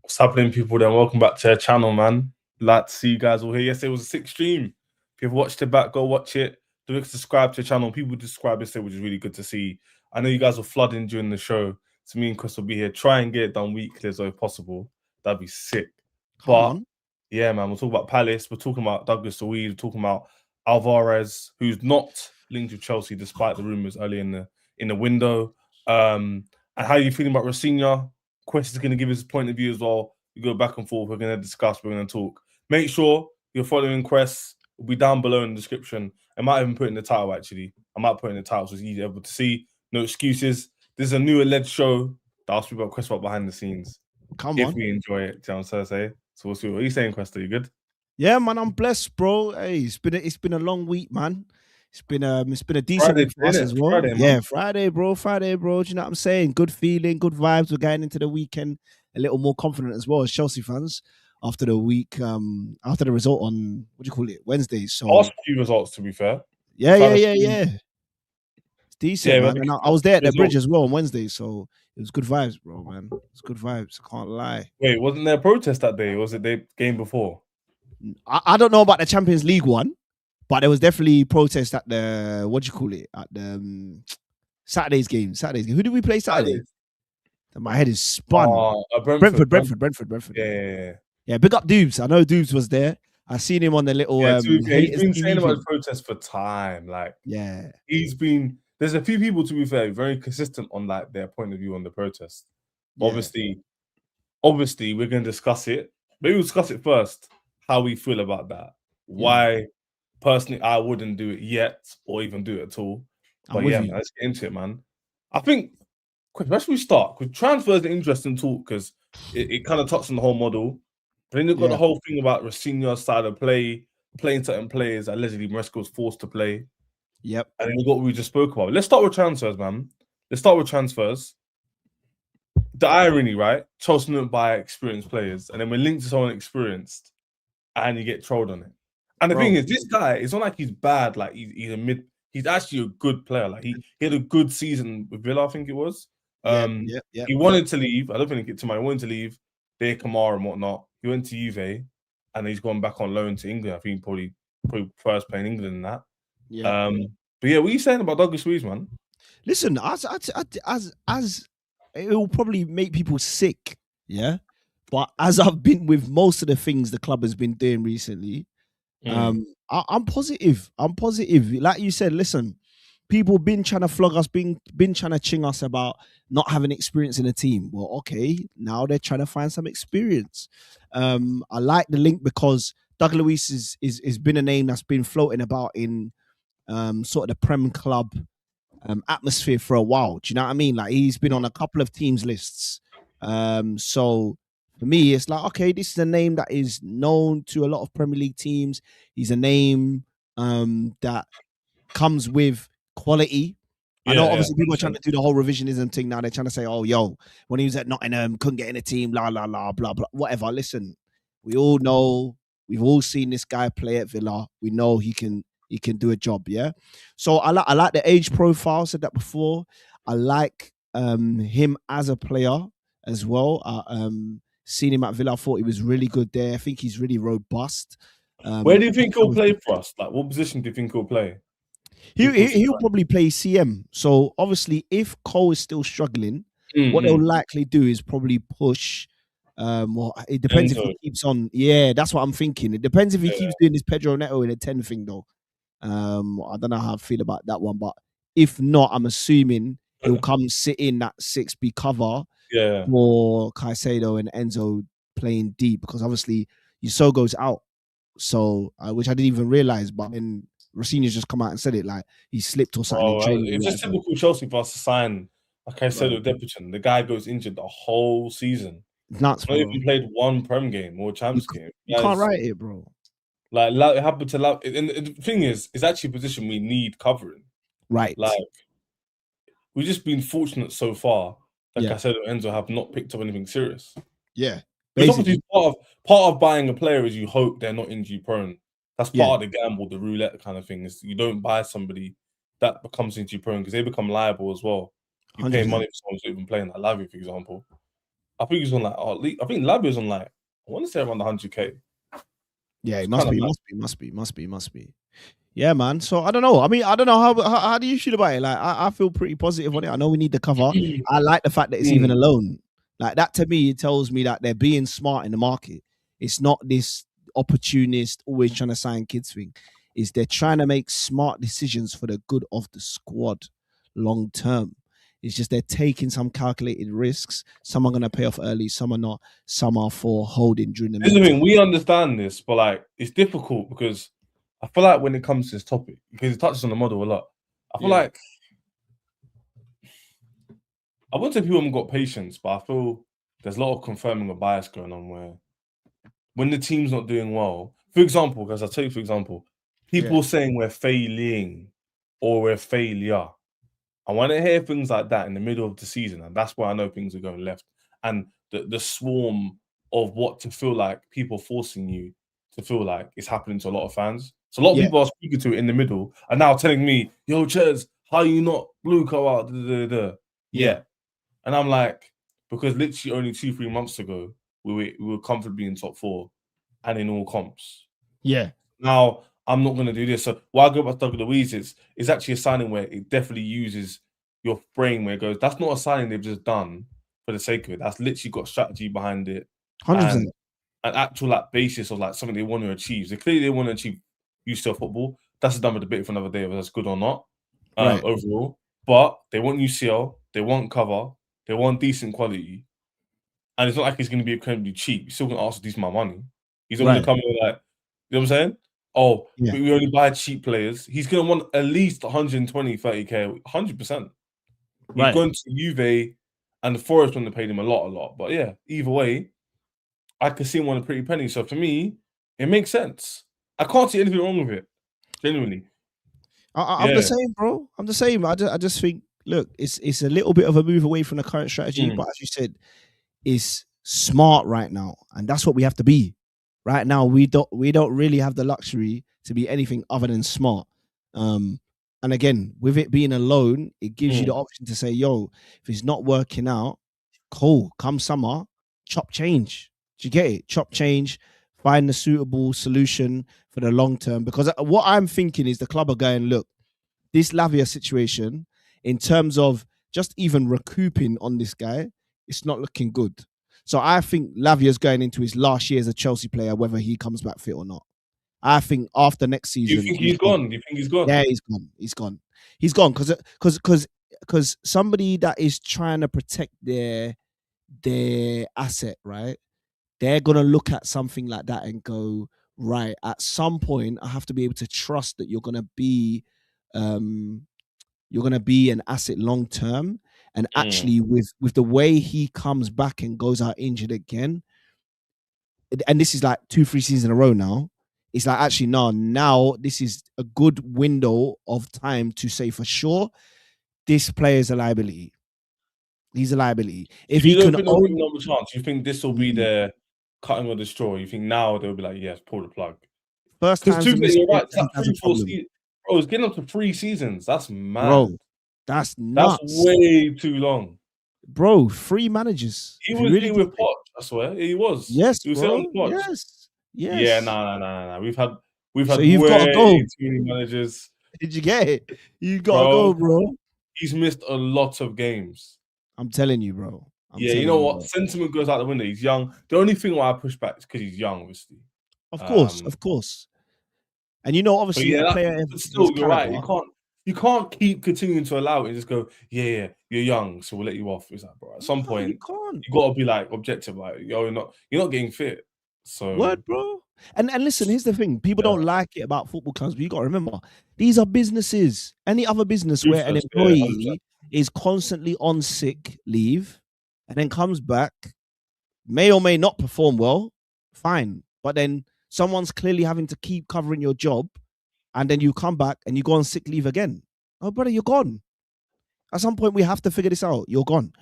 What's happening, people? Then welcome back to our channel, man. Glad to see you guys all here. Yesterday was a sick stream. If you've watched it back, go watch it. Do subscribe to the channel. People subscribe yesterday, which is really good to see. I know you guys were flooding during the show, so me and Chris will be here. Try and get it done weekly as if possible. That'd be sick. Come on. Yeah, man, we'll talk about Palace. We're talking about Douglas Luiz. We're talking about Alvarez, who's not linked with Chelsea despite the rumours early in the window. And how are you feeling about Rafinha? KWESS is going to give his point of view as well. We go back and forth. We're going to discuss. We're going to talk. Make sure you're following KWESS. It'll be down below in the description. I might even put it in the title, actually. I might put it in the title so it's easy able to see. No excuses. This is a new alleged show that I'll speak about KWESS about behind the scenes. Come if on. we enjoy it, do you know what I'm saying? So we'll see. What are you saying, KWESS? Are you good? Yeah, man, I'm blessed, bro. Hey, it's been a long week, man. It's been a decent week for us as well. Friday, bro. Do you know what I'm saying? Good feeling, good vibes. We're getting into the weekend a little more confident as well as Chelsea fans after the week, after the result on Wednesday. So last few results, to be fair. Yeah. It's decent, man. And I was there at the bridge as well on Wednesday, so it was good vibes, bro, man. It's good vibes. I can't lie. Wait, wasn't there a protest that day? Or was it the game before? I don't know about the Champions League one, but there was definitely protest at the at the Saturday's game. Who did we play Saturday? My head is spun. Brentford. Yeah. Big up Doobs. I know Doobs was there. I seen him on the little. He's been saying about the protest for time. Like, yeah, he's been. There's a few people, to be fair, very consistent on like their point of view on the protest. Yeah. Obviously, we're going to discuss it. Maybe we'll discuss it first. How we feel about that? Why, personally, I wouldn't do it yet, or even do it at all. But yeah, man, let's get into it, man. I think. Where should we start? Because transfer is an interesting talk because it kind of touches on the whole model. But then you've got the whole thing about Rafinha's side of play, playing certain players that allegedly Maresca was forced to play. Yep. And then you've got what we just spoke about. Let's start with transfers, man. Let's start with transfers. The irony, right? Chelsea don't buy experienced players, and then we're linked to someone experienced, and you get trolled on it. And the thing is, this guy, it's not like he's bad. Like he's a mid. He's actually a good player. Like he had a good season with Villa, I think it was. He wanted to leave. I don't think it to my. He wanted to leave. There, Kamara and whatnot. He went to Juve, and he's gone back on loan to England. I think probably first playing England in that. Yeah. But yeah, what are you saying about Douglas Luiz, man? Listen, as it will probably make people sick, yeah. But as I've been with most of the things the club has been doing recently, I'm positive. Like you said, listen, people been trying to flog us, been trying to ching us about not having experience in a team. Well, okay, now they're trying to find some experience. I like the link because Douglas Luiz is been a name that's been floating about in sort of the Prem club atmosphere for a while. Do you know what I mean? Like he's been on a couple of teams lists. So for me, it's like, okay, this is a name that is known to a lot of Premier League teams. He's a name that comes with quality. I know obviously people are trying to do the whole revisionism thing now. They're trying to say, oh, yo, when he was at Nottingham, couldn't get in a team, blah, blah, whatever. Listen, we all know, we've all seen this guy play at Villa. We know he can do a job, yeah? So I like the age profile, said that before. I like him as a player as well. Seen him at Villa, I thought he was really good there. I think he's really robust. Where do you think he'll play for us? Like, what position do you think he'll play? He'll probably play CM. So obviously, if Cole is still struggling, what they'll likely do is probably push. Well, it depends if he keeps on. Yeah, that's what I'm thinking. It depends if he keeps doing this Pedro Neto in a 10 thing, though. I don't know how I feel about that one, but if not, I'm assuming he'll come sit in that 6B cover for Caicedo and Enzo playing deep because obviously Yusogo's out. So, which I didn't even realize, but then Rafinha's just come out and said it like he slipped or something. It's just typical Chelsea for us to sign, like I said, with Deputon. The guy goes injured the whole season. Nuts, bro. Not even played one Prem game or Champions game. You can't write it, bro. Like it happened to Lau. And the thing is, it's actually a position we need covering. Right. Like we've just been fortunate so far. Like I said, Enzo have not picked up anything serious. Yeah. Because obviously part of buying a player is you hope they're not injury prone. That's part of the gamble, the roulette kind of thing. Is you don't buy somebody that becomes injury prone because they become liable as well. You 100%. Pay money for someone who's even playing like Lavia, for example. I think he's on like. I think Labio's on like. I want to say around 100K. Yeah, it It's must kinda be, mad. must be. Yeah, man. So I don't know. I mean, I don't know how do you feel about it? Like, I feel pretty positive on it. I know we need the cover. I like the fact that it's even alone. Like that to me, it tells me that they're being smart in the market. It's not this opportunist always trying to sign kids thing. Is they're trying to make smart decisions for the good of the squad long term. It's just they're taking some calculated risks. Some are going to pay off early, some are not. Some are for holding during the This is the midterm. thing, we understand this, but like it's difficult because I feel like when it comes to this topic, because it touches on the model a lot, I feel like I wouldn't say people haven't got patience, but I feel there's a lot of confirming of bias going on where when the team's not doing well, for example, because I'll tell you, for example, people saying we're failing or we're failure. I want to hear things like that in the middle of the season, and that's where I know things are going left. And the swarm of what to feel like people forcing you to feel like it's happening to a lot of fans. So a lot of people are speaking to it in the middle and now telling me, "Yo, CHES, how you not blue coat out?" Yeah, and I'm like, because literally only 2-3 months ago we were comfortably in top 4 and in all comps. Yeah. Now I'm not going to do this. So why I go back to Luiz is actually a signing where it definitely uses your brain where it goes, that's not a signing they've just done for the sake of it. That's literally got strategy behind it 100%. and an actual like basis of like something they want to achieve. So clearly they want to achieve UCL football. That's another debate for another day whether that's good or not Right. overall. But they want UCL, they want cover, they want decent quality. And it's not like he's going to be incredibly cheap. He's still going to ask for decent amount of money. He's not going to come in like, you know what I'm saying? Oh, but we only buy cheap players. He's going to want at least 120, 30K, 100%. He's going to Juve and the Forest when they paid him a lot. But yeah, either way, I could see him on a pretty penny. So for me, it makes sense. I can't see anything wrong with it. Genuinely. I'm the same, bro. I'm the same. I just think, look, it's a little bit of a move away from the current strategy, but as you said, it's smart right now, and that's what we have to be. Right now, we don't really have the luxury to be anything other than smart. And again, with it being a loan, it gives you the option to say, yo, if it's not working out, cool, come summer, chop change. Do you get it? Chop change, find the suitable solution for the long term. Because what I'm thinking is the club are going, look, this Lavia situation, in terms of just even recouping on this guy, it's not looking good. So I think Lavia's going into his last year as a Chelsea player, whether he comes back fit or not. I think after next season, you think he's gone? You think he's gone? Yeah, he's gone. He's gone because somebody that is trying to protect their asset, right? They're gonna look at something like that and go, right, at some point, I have to be able to trust that you're gonna be an asset long term. And actually, with the way he comes back and goes out injured again, and this is like 2-3 seasons in a row now, it's like actually now this is a good window of time to say for sure this player is a liability. He's a liability. If you he don't can think they'll give him another chance? You think this will be their cutting of the straw? You think now they'll be like, yes, pull the plug? First time's a mistake, you're right. It's like has a 3-4 problem. seasons. Bro, it's getting up to 3 seasons. That's mad. Bro, that's nuts. That's way too long. Bro, 3 managers. He was really with Poch, I swear. He was. Yes, he was bro. on Poch. Yes. Yeah, no. We've had so you've way got to go. too many managers. Did you get it? You got to go, bro. He's missed a lot of games. I'm telling you, bro. You know what? Sentiment goes out the window. He's young. The only thing why I push back is because he's young, obviously. Of course. And you know, obviously, a player. But still, you're right. You can't keep continuing to allow it and just go, yeah, you're young, so we'll let you off. It's like, bro, at some point, you got to be like objective, like, yo, you're not getting fit. So word, bro. And listen, here's the thing: people don't like it about football clubs, but you got to remember, these are businesses. Any other business where an employee is constantly on sick leave and then comes back, may or may not perform well, fine. But then someone's clearly having to keep covering your job, and then you come back and you go on sick leave again. Oh, brother, you're gone. At some point, we have to figure this out. You're gone.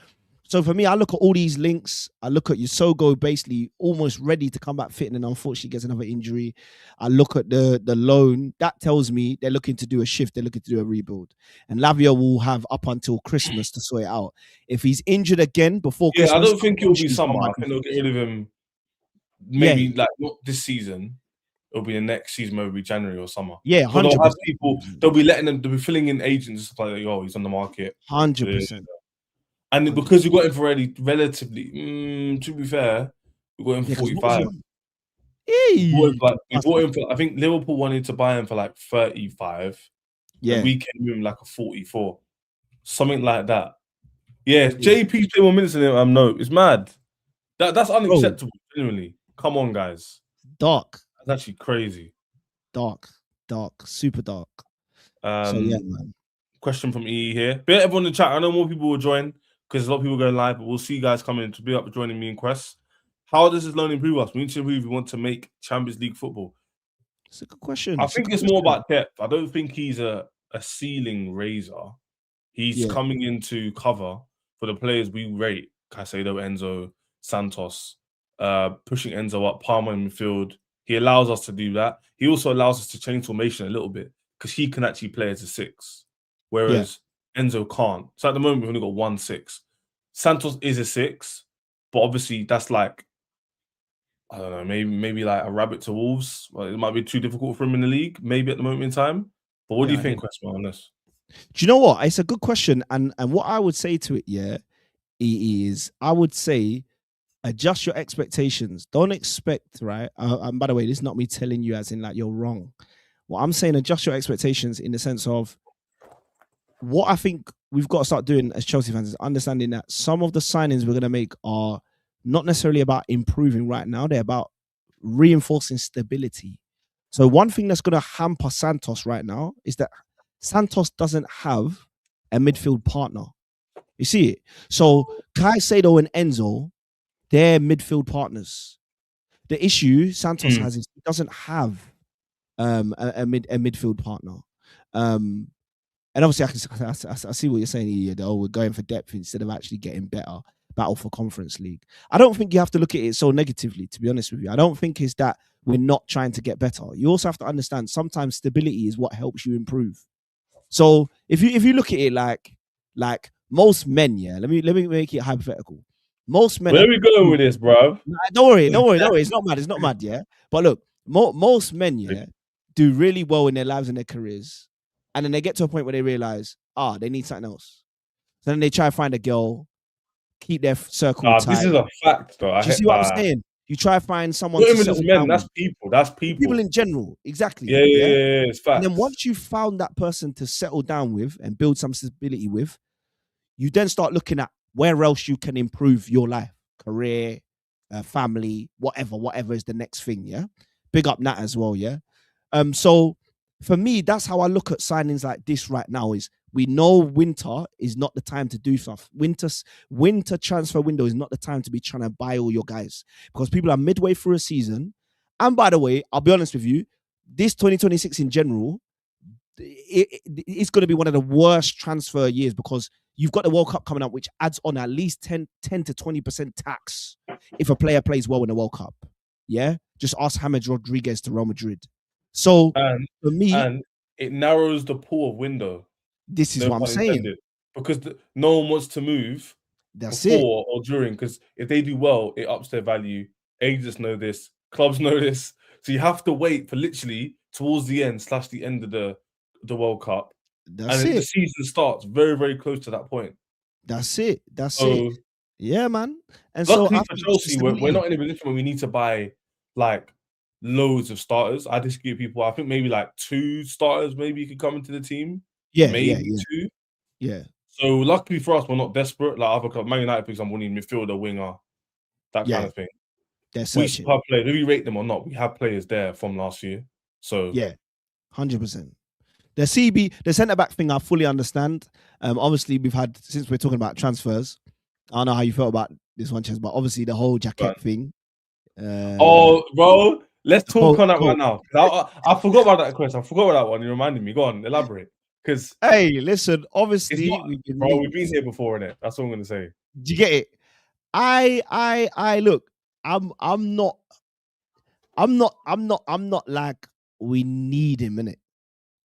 So for me, I look at all these links. I look at Yusogo basically almost ready to come back fit, and then unfortunately gets another injury. I look at the loan. That tells me they're looking to do a shift. They're looking to do a rebuild. And Lavia will have up until Christmas to sort it out. If he's injured again before Yeah, Christmas, I don't think it'll be unfortunately, summer. might I be think they'll get rid of him. Yeah. Maybe like not this season. It'll be the next season, maybe January or summer. Yeah, So they'll have 100%. people. They'll be letting them. They'll be filling in agents and stuff like that. Oh, he's on the market. 100%. And because we got him for relatively, to be fair, we got him for 45. We bought him for. I think Liverpool wanted to buy him for like 35. Yeah. And we came in like a 44, something like that. Yeah, JP's playing more minutes than him. No, it's mad. That's unacceptable. Genuinely, come on, guys. Dark. That's actually crazy. Dark, super dark. So yeah, man. Question from EE here. But everyone in the chat. I know more people will join because a lot of people going live, but we'll see you guys coming to be up joining me in KWESS. How does this loan improve us? We need to improve. We want to make Champions League football. It's a good question. I think it's more about depth. I don't think he's a ceiling raiser. He's coming into cover for the players we rate. Caicedo, Enzo, Santos, pushing Enzo up, Palmer in midfield. He allows us to do that. He also allows us to change formation a little bit because he can actually play as a 6, whereas Enzo can't. So at the moment, we've only got 1 6. Santos is a 6, but obviously that's like, I don't know, maybe like a rabbit to wolves. Well, it might be too difficult for him in the league, maybe at the moment in time. But what do you think, Chris, on this? Do you know what? It's a good question. And what I would say to it, is I would say adjust your expectations. Don't expect, right? And by the way, this is not me telling you as in like you're wrong. What I'm saying, adjust your expectations in the sense of what I think we've got to start doing as Chelsea fans is understanding that some of the signings we're going to make are not necessarily about improving right now. They're about reinforcing stability. So one thing that's going to hamper Santos right now is that Santos doesn't have a midfield partner. You see it? So Caicedo and Enzo, they're midfield partners. The issue Santos has is he doesn't have a midfield partner. And obviously I see what you're saying here. We're going for depth instead of actually getting better. Battle for Conference League. I don't think you have to look at it so negatively, to be honest with you. I don't think it's that we're not trying to get better. You also have to understand sometimes stability is what helps you improve. So if you look at it like most men, let me make it hypothetical. Most men. Where are we going with this, bro? Don't worry. It's not mad, yeah. But look, most men, do really well in their lives and their careers, and then they get to a point where they realize, they need something else. So then they try to find a girl, keep their circle tight. This is a fact, though. Do you see what I'm saying? You try to find someone. Not even just men. That's people. That's people. People in general, exactly. Yeah, it's facts. And then once you found that person to settle down with and build some stability with, you then start looking at where else you can improve your life, career, family, whatever is the next thing. Yeah, big up Nat as well. Yeah. So for me, that's how I look at signings like this right now. Is we know winter is not the time to do stuff. Winter transfer window is not the time to be trying to buy all your guys because people are midway through a season. And by the way, I'll be honest with you, this 2026 in general, it's going to be one of the worst transfer years because you've got the World Cup coming up, which adds on at least 10 to 20% tax if a player plays well in the World Cup. Yeah? Just ask James Rodriguez to Real Madrid. So for me... And it narrows the pool of window. This is what I'm saying. Because no one wants to move before or during, because if they do well, it ups their value. Agents know this. Clubs know this. So you have to wait for literally towards the end / the end of the World Cup. That's it. The season starts very, very close to that point. That's it. Yeah, man. And luckily so for Chelsea, we're not in a position where we need to buy like loads of starters. I disagree with people. I think maybe like 2 starters maybe could come into the team. Yeah, maybe 2. Yeah. So luckily for us, we're not desperate. Like other clubs, Man United, for example, need midfielder, winger, that kind of thing. We have players. Do we rate them or not? We have players there from last year. So 100%. The centre back thing, I fully understand. Obviously, we've had since we're talking about transfers. I don't know how you felt about this one, Ches, but obviously the whole Jacquet thing. Bro, let's talk on that right now. I forgot about that question. I forgot about that one. You reminded me. Go on, elaborate. Because hey, listen, obviously we've been here before, innit? That's what I'm gonna say. Do you get it? I look. I'm not. I'm not like we need him in it.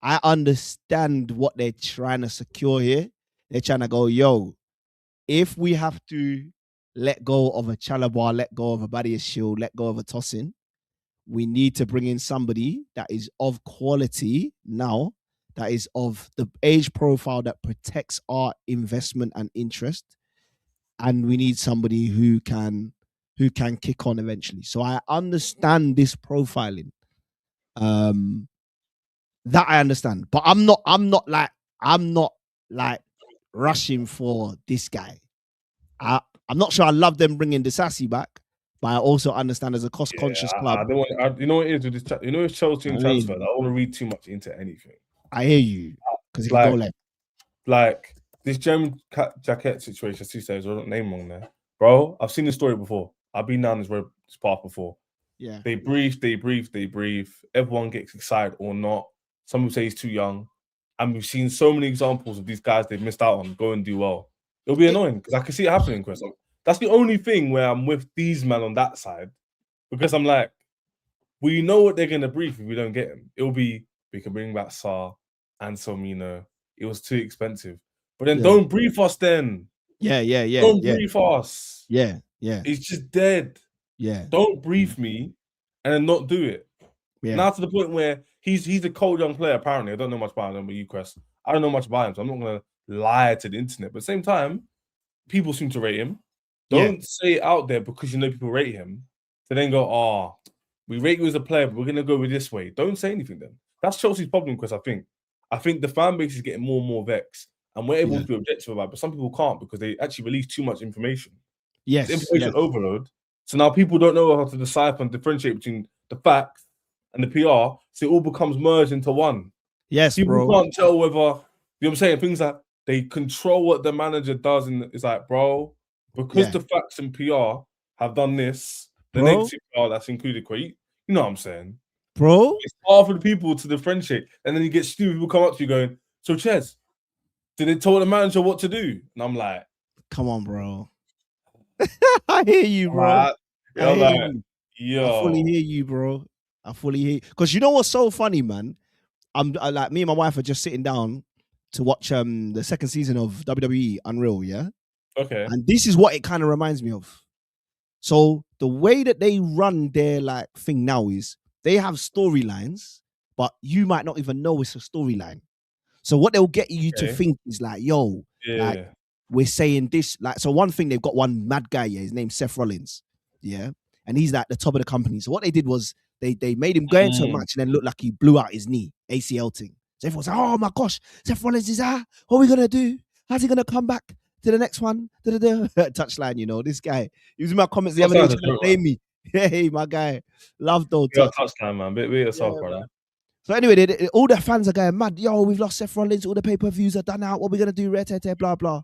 I understand what they're trying to secure here. They're trying to go, yo, if we have to let go of a Chalabar, let go of a Badia Shield, let go of a Tosin, we need to bring in somebody that is of quality now, that is of the age profile that protects our investment and interest. And we need somebody who can kick on eventually. So I understand this profiling. That I understand. But I'm not like rushing for this guy. I'm not sure I love them bringing the Sassy back, but I also understand as a cost conscious club. I don't want. You know what it is with this? You know, it's Chelsea I transfer. I mean, don't want to read too much into anything. I hear you because it can go like this Jeremy Jacquet situation. Two says I don't name wrong there, bro. I've seen this story before. I've been down this path before. Yeah, they brief. Everyone gets excited or not. Some people say he's too young, and we've seen so many examples of these guys they've missed out on go and do well. It'll be annoying because I can see it happening, Chris. That's the only thing where I'm with these men on that side because I'm like, we know what they're gonna brief if we don't get him. It'll be we can bring back Sarr and Somino. It was too expensive. But then don't brief us then. Yeah. Don't brief us. Yeah. It's just dead. Yeah. Don't brief me and then not do it. Yeah. Now to the point where he's a cold young player, apparently. I don't know much about him, but KWESS. I don't know much about him, so I'm not gonna lie to the internet. But at the same time, people seem to rate him. Don't say it out there because you know people rate him. So then go, we rate you as a player, but we're gonna go with this way. Don't say anything then. That's Chelsea's problem, because I think the fan base is getting more and more vexed, and we're able to be objective about it, but some people can't because they actually release too much information. Yes, it's information overload. So now people don't know how to decipher and differentiate between the facts and the PR. So it all becomes merged into one. Yes, people can't tell whether, you know what I'm saying, things like they control what the manager does, and it's like, bro, because the facts and PR have done this, the negative PR that's included, you know what I'm saying, bro? It's hard for the people to differentiate, and then you get stupid people come up to you going, so CHES, did they tell the manager what to do? And I'm like, come on, bro. I hear you, bro. I fully hear you, bro. I fully hear you. Because you know what's so funny, man? I like, me and my wife are just sitting down to watch the second season of WWE Unreal, yeah? Okay. And this is what it kind of reminds me of. So the way that they run their like thing now is they have storylines, but you might not even know it's a storyline. So what they'll get you to think is like, yo, like we're saying this, like, so one thing, they've got one mad guy, his name's Seth Rollins, and he's like the top of the company. So what they did was they made him go into a match and then look like he blew out his knee, ACL thing. So everyone's like, oh my gosh, Seth Rollins is what are we gonna do? How's he gonna come back to the next one? Touchline, you know, this guy. He was in my comments the other day trying to blame me. Hey, my guy, love those touchline, man. Be yourself, brother. So anyway, all the fans are going mad. Yo, we've lost Seth Rollins. All the pay-per-views are done out. What are we gonna do? Blah blah.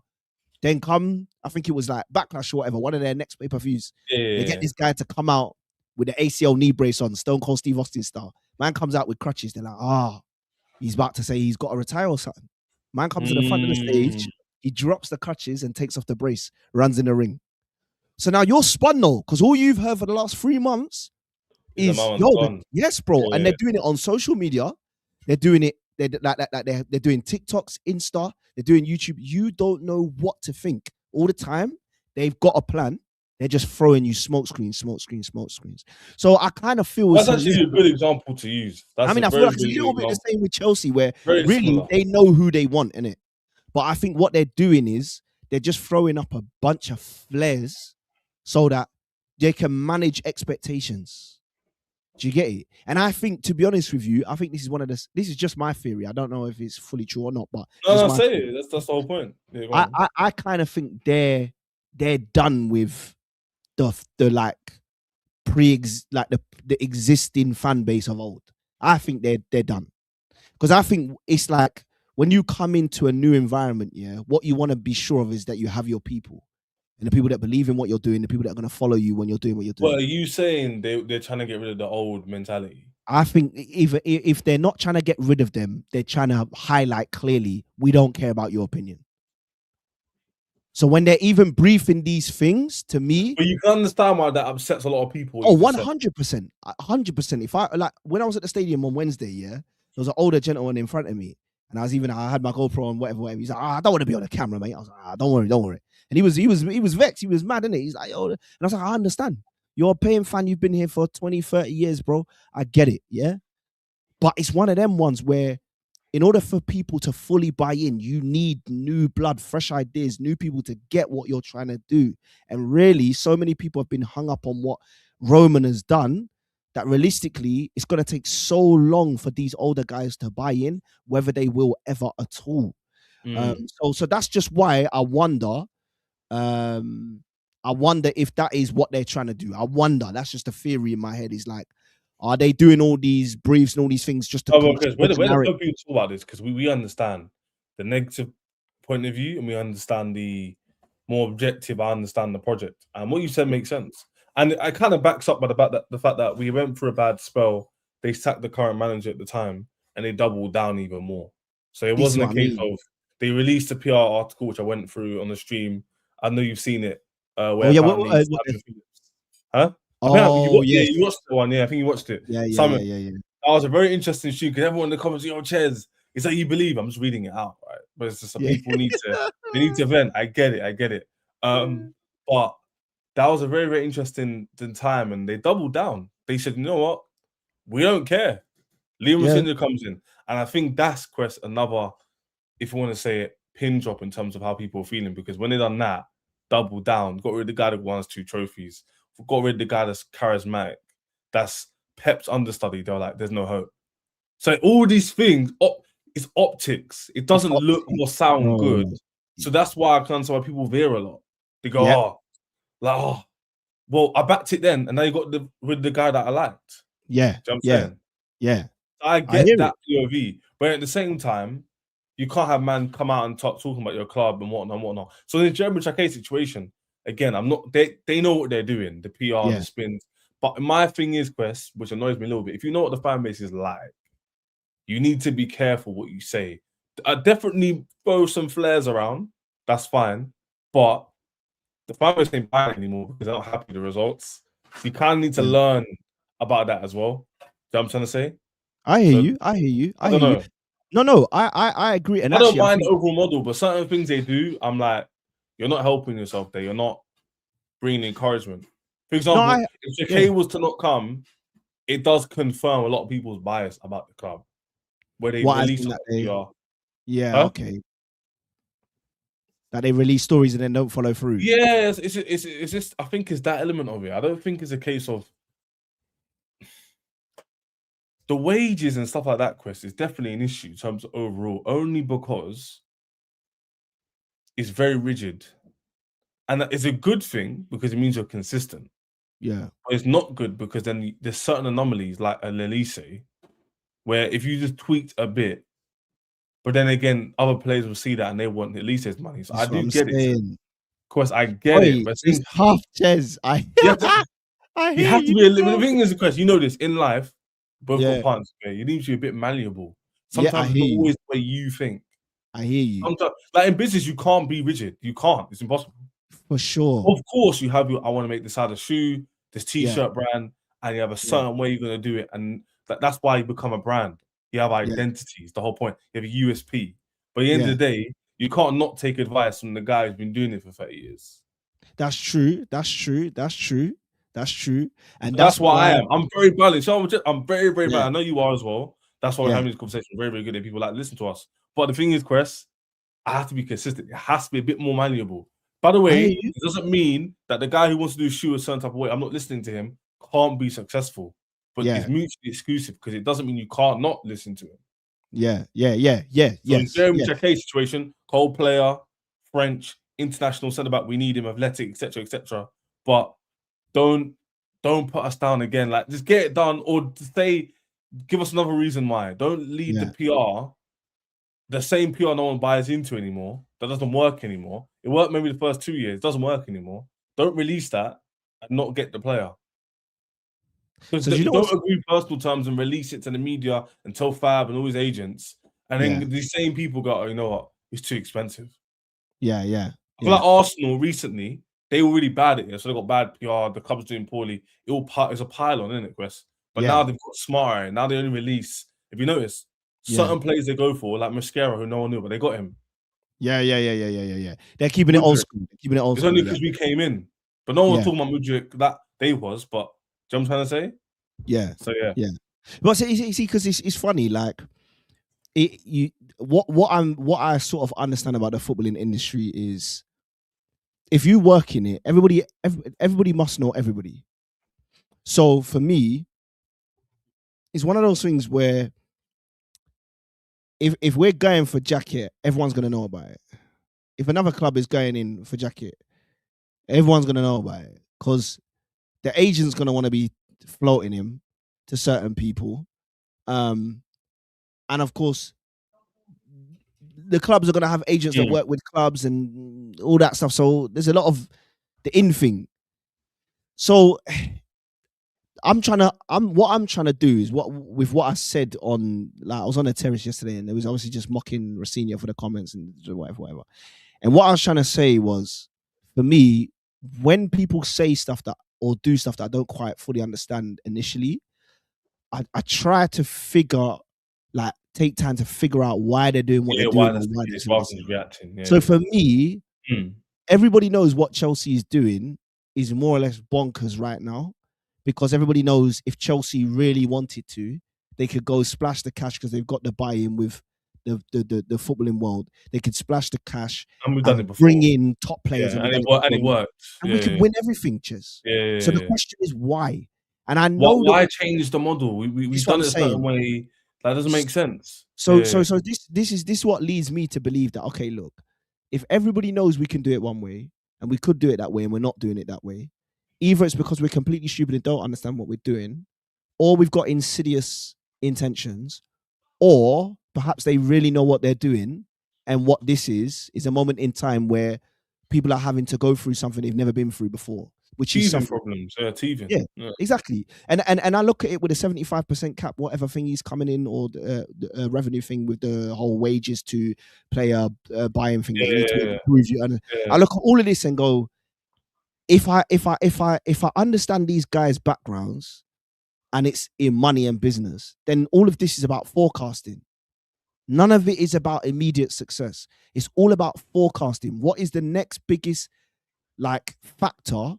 Then come, I think it was like Backlash or whatever, one of their next pay-per-views. They get this guy to come out with the ACL knee brace on, Stone Cold Steve Austin style. Man comes out with crutches. They're like, he's about to say he's got to retire or something. Man comes to the front of the stage. He drops the crutches and takes off the brace, runs in the ring. So now you're spun though, because all you've heard for the last 3 months is, yes, bro. And they're doing it on social media. They're doing it. They're doing TikToks, Insta. They're doing YouTube. You don't know what to think. All the time, they've got a plan. They're just throwing you smoke screens. So I kind of feel that's actually a good example to use. I feel like it's a little bit the same with Chelsea, where really they know who they want, innit? But I think what they're doing is they're just throwing up a bunch of flares so that they can manage expectations. Do you get it? And I think, to be honest with you, I think this is just my theory. I don't know if it's fully true or not, but say it. That's the whole point. Yeah, I kind of think they're done with the like the existing fan base of old. I think they're done, because I think it's like when you come into a new environment, what you want to be sure of is that you have your people. And the people that believe in what you're doing, the people that are going to follow you when you're doing what you're doing. Well, are you saying they're trying to get rid of the old mentality? I think if they're not trying to get rid of them, they're trying to highlight clearly, we don't care about your opinion. So when they're even briefing these things to me, But you can understand why that upsets a lot of people. oh, 100%, 100%. If I like when I was at the stadium on Wednesday, yeah, there was an older gentleman in front of me, and I had my GoPro on, whatever. He's like, I don't want to be on the camera, mate. I was like, don't worry. And he was vexed. He was mad, innit? He's like, oh, and I was like, I understand. You're a paying fan. You've been here for 20, 30 years, bro. I get it, yeah. But it's one of them ones where, in order for people to fully buy in, you need new blood, fresh ideas, new people to get what you're trying to do. And really, so many people have been hung up on what Roman has done that realistically, it's going to take so long for these older guys to buy in, whether they will ever at all. So that's just why I wonder. I wonder if that is what they're trying to do. I wonder. That's just a theory in my head. Is like, are they doing all these briefs and all these things just to? Because we're the people talk about this because we understand the negative point of view and we understand the more objective. I understand the project, and what you said makes sense. And it kind of backs up by the fact that we went through a bad spell. They sacked the current manager at the time, and they doubled down even more. So it wasn't a case of they released a PR article, which I went through on the stream. I know you've seen it. Where you watched the one. Yeah, I think you watched it. Yeah. That was a very interesting shoot because everyone in the comments, CHES, it's like you believe. I'm just reading it out, right? But it's just people need to vent. I get it. But that was a very, very interesting time, and they doubled down. They said, you know what? We don't care. Liam Rosinha comes in, and I think that's Quest another, if you want to say it, pin drop in terms of how people are feeling, because when they done that, double down, got rid of the guy that won 2 trophies, got rid of the guy that's charismatic, that's Pep's understudy. They're like, there's no hope. So all these things, it's optics. It doesn't look or sound good. So that's why I can understand why people veer a lot. They go, well, I backed it then, and now you got with the guy that I liked. Yeah, you know what I'm saying? Yeah. I get that POV, but at the same time, you can't have man come out and talking about your club and whatnot. So in the Jeremey Jacquet situation, again, I'm not. They know what they're doing, the PR, the spins. But my thing is, Quest, which annoys me a little bit. If you know what the fan base is like, you need to be careful what you say. I definitely throw some flares around. That's fine, but the fan base ain't buying anymore because they're not happy with the results. So you kind of need to learn about that as well. You know what I'm trying to say? I hear you. I don't know. No, I agree. And I don't mind the overall model, but certain things they do, I'm like, you're not helping yourself there. You're not bringing encouragement. For example, if Jacquet was to not come, it does confirm a lot of people's bias about the club, where they release what they are. Yeah, okay. That they release stories and then don't follow through. Yes, it's just, I think it's that element of it. I don't think it's a case of the wages and stuff like that, Quest, is definitely an issue in terms of overall, only because it's very rigid. And it's a good thing because it means you're consistent. Yeah. But it's not good because then there's certain anomalies like a Lelise, where if you just tweaked a bit, but then again, other players will see that and they want Elise's money. So I do get it. Of course, I get it. But it's half CHES. You have to be a little. The thing is, Quest, you know this in life. Both got punts, you need to be a bit malleable. Sometimes it's not always the way you think. I hear you. Sometimes, like in business, you can't be rigid. You can't. It's impossible. For sure. Of course, you have your, I want to make this out of shoe, this t-shirt brand, and you have a certain way you're going to do it. And that's why you become a brand. You have identity. It's the whole point. You have a USP. But at the end of the day, you can't not take advice from the guy who's been doing it for 30 years. That's true. And that's why I am. I'm very balanced. I'm very, very balanced. I know you are as well. That's why we're having this conversation. Very, very good at people like listen to us. But the thing is, Quest, I have to be consistent. It has to be a bit more malleable. By the way, it doesn't mean that the guy who wants to do shoe a certain type of way, I'm not listening to him, can't be successful. But it's mutually exclusive because it doesn't mean you can't not listen to him. Yeah. So in Jeremey Jacquet situation, cold player, French, international centre back, we need him, athletic, etc. But don't put us down again. Like, just get it done, or give us another reason why. Don't lead the PR, the same PR no one buys into anymore. That doesn't work anymore. It worked maybe the first 2 years. It doesn't work anymore. Don't release that and not get the player. Because don't agree personal terms and release it to the media and tell Fab and all his agents, and then these same people go, oh, you know what? It's too expensive. Yeah. I feel like Arsenal recently, they were really bad at it, so they got bad PR. The club's doing poorly. It's a pile-on, isn't it, Quest? But now they've got smarter. Now they only release. If you notice, certain players they go for, like Maresca, who no one knew, but they got him. Yeah. They're keeping it old school. They're keeping it old it's school. only because we came in, but no one was talking about Mudryk that day was. But do you know what I'm trying to say? Yeah. So yeah. But see, because it's funny, like what I sort of understand about the footballing industry is, if you work in it, everybody must know everybody. So for me, it's one of those things where if we're going for Jacquet, everyone's gonna know about it. If another club is going in for Jacquet, everyone's gonna know about it, because the agent's gonna want to be floating him to certain people, and of course, the clubs are gonna have agents that work with clubs and all that stuff. So there's a lot of the in thing. So what I'm trying to do is what I said on, like, I was on the terrace yesterday, and there was obviously just mocking Rosinha for the comments and whatever. And what I was trying to say was, for me, when people say stuff that or do stuff that I don't quite fully understand initially, I try to take time to figure out why they're doing what they're doing and why they're reacting. So for me, everybody knows what Chelsea is doing is more or less bonkers right now, because everybody knows if Chelsea really wanted to, they could go splash the cash because they've got the buy-in with the footballing world. They could splash the cash and we've done it before. Bring in top players, and it worked. And we could win everything, CHES. So the question is why? And I know why change the model? We've done it a certain way. That doesn't make sense. So this is what leads me to believe that, okay, look, if everybody knows we can do it one way and we could do it that way and we're not doing it that way, either it's because we're completely stupid and don't understand what we're doing, or we've got insidious intentions, or perhaps they really know what they're doing, and what this is a moment in time where people are having to go through something they've never been through before, which is some problems. Teething. Yeah, exactly. And I look at it with a 75% cap, whatever thing he's coming in, or the revenue thing with the whole wages to player buying thing that you need to prove you. And I look at all of this and go, if I understand these guys' backgrounds and it's in money and business, then all of this is about forecasting. None of it is about immediate success. It's all about forecasting. What is the next biggest factor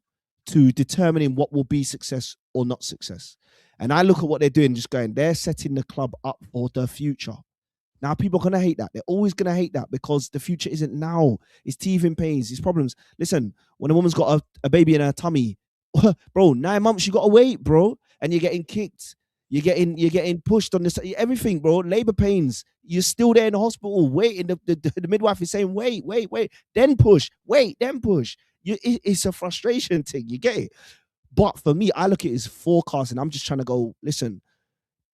to determining what will be success or not success? And I look at what they're doing, just going, they're setting the club up for the future. Now, people are going to hate that. They're always going to hate that, because the future isn't now. It's teething pains, it's problems. Listen, when a woman's got a baby in her tummy, bro, 9 months, you got to wait, bro. And you're getting kicked. You're getting pushed on this, everything, bro. Labor pains. You're still there in the hospital waiting. The midwife is saying, wait, then push, wait, then push. It's a frustration thing. You get it? But for me, I look at it as forecasting. I'm just trying to go, listen,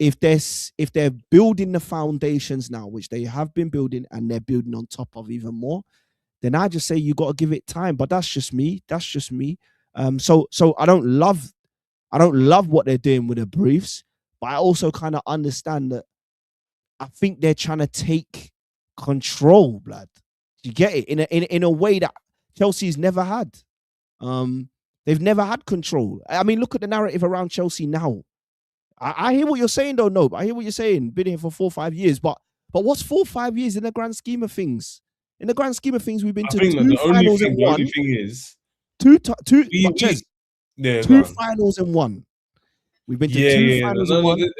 if they're building the foundations now, which they have been building, and they're building on top of even more, then I just say you got to give it time. But that's just me. So I don't love what they're doing with the briefs, but I also kind of understand that I think they're trying to take control, blood. You get it? In a way that Chelsea's never had. They've never had control. I mean, look at the narrative around Chelsea now. I hear what you're saying, though. No, but I hear what you're saying. Been here for 4 or 5 years, but what's 4 or 5 years in the grand scheme of things? In the grand scheme of things, we've been to 2 finals and 1. The only thing is two two finals and 1. We've been to 2 finals and 1.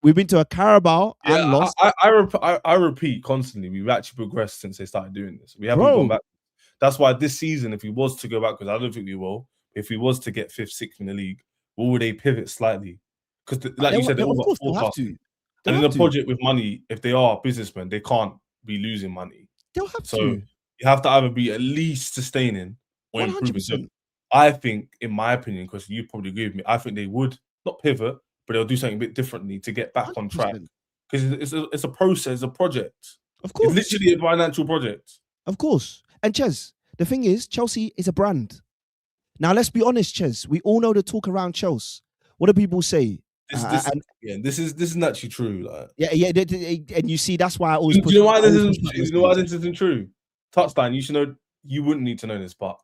We've been to a Carabao and lost. I repeat constantly, we've actually progressed since they started doing this. We haven't gone back. That's why this season, if we was to go back, because I don't think we will, if we was to get 5th, 6th in the league, would they pivot slightly? Because, like you said, they're all about forecasting. And in a project with money, if they are businessmen, they can't be losing money. They'll have so to. You have to either be at least sustaining or improving. So I think, in my opinion, because you probably agree with me, I think they would not pivot, but they'll do something a bit differently to get back 100%. On track. Because it's a process, a project. Of course. It's literally a financial project. Of course. And CHES, the thing is, Chelsea is a brand. Now, let's be honest, CHES. We all know the talk around Chelsea. What do people say? This isn't actually true. Like. And you see, that's why I always. Do you know why this isn't true? Touchdown. You should know you wouldn't need to know this, but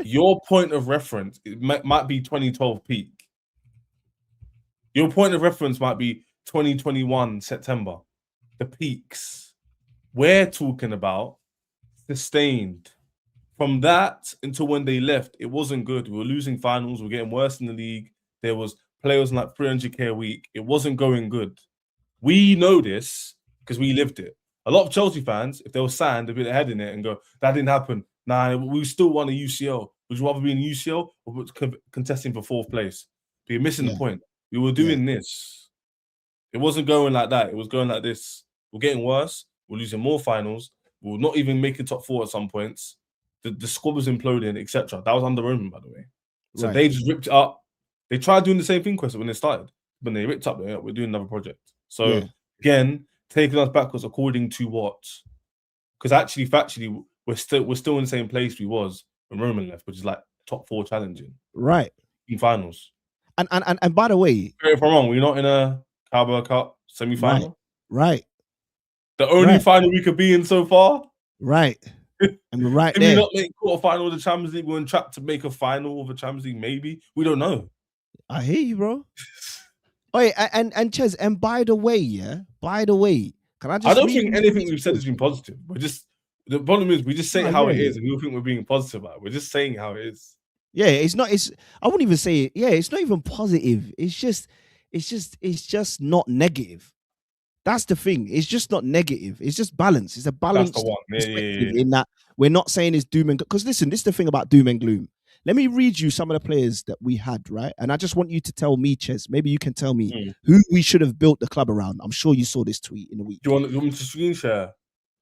your point of reference might be 2012 peak. Your point of reference might be 2021 September. The peaks. We're talking about sustained. From that until when they left, it wasn't good. We were losing finals. We were getting worse in the league. There was players on like 300K a week. It wasn't going good. We know this because we lived it. A lot of Chelsea fans, if they were sad, they'd be their head in it and go, that didn't happen. Nah, we still won a UCL. Would you rather be in UCL or contesting for 4th place? But you're missing the point. We were doing this. It wasn't going like that. It was going like this. We're getting worse. We're losing more finals. We're not even making top 4 at some points. The squad was imploding, etc. That was under Roman, by the way. So they just ripped it up. They tried doing the same thing, Quest, when they started. When they ripped up, we're doing another project. So again, taking us backwards according to what? Because actually, factually, we're still in the same place we was when Roman left, which is like top 4 challenging. Right. In finals. And by the way, if I'm wrong, we're not in a Carabao Cup semi-final. Right. The only final we could be in so far. Right. And we're right Did there. we not make quarterfinal of the Champions League? We're on track to make a final of the Champions League, maybe. We don't know. I hear you, bro. Wait, and CHES, and by the way, can I just? I don't think anything we've said has been positive. The problem is we just say how it is, and we think we're being positive about it. We're just saying how it is. Yeah, it's not. I wouldn't even say it. Yeah, it's not even positive. It's just not negative. That's the thing. It's just not negative. It's just balance. It's a balanced perspective in that we're not saying it's doom and gloom. Because listen, this is the thing about doom and gloom. Let me read you some of the players that we had, right? And I just want you to tell me, CHES, maybe you can tell me who we should have built the club around. I'm sure you saw this tweet in the week. Do you want me to screen share?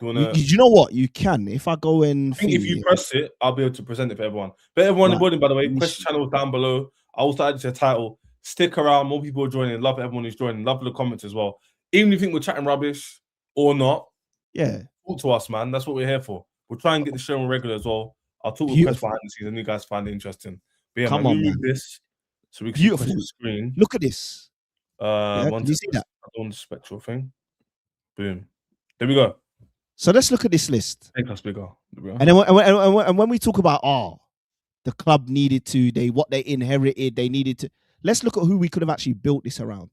Do you know what? You can. If I go in... if you press it, I'll be able to present it for everyone. But everyone in the body, by the way, question channel down below. I also added to the title. Stick around. More people are joining. Love everyone who's joining. Love the comments as well. Even if you think we're chatting rubbish or not, talk to us, man. That's what we're here for. We'll try and get the show on regular as well. I'll talk with Quest behind the scenes and you guys find it interesting. But yeah, come on, man. This so we can beautiful the screen. Look at this. Can you see that? I don't want the spectral thing. Boom. There we go. So let's look at this list. Make us bigger. And then when we talk about the club needed to, what they inherited, they needed to. Let's look at who we could have actually built this around.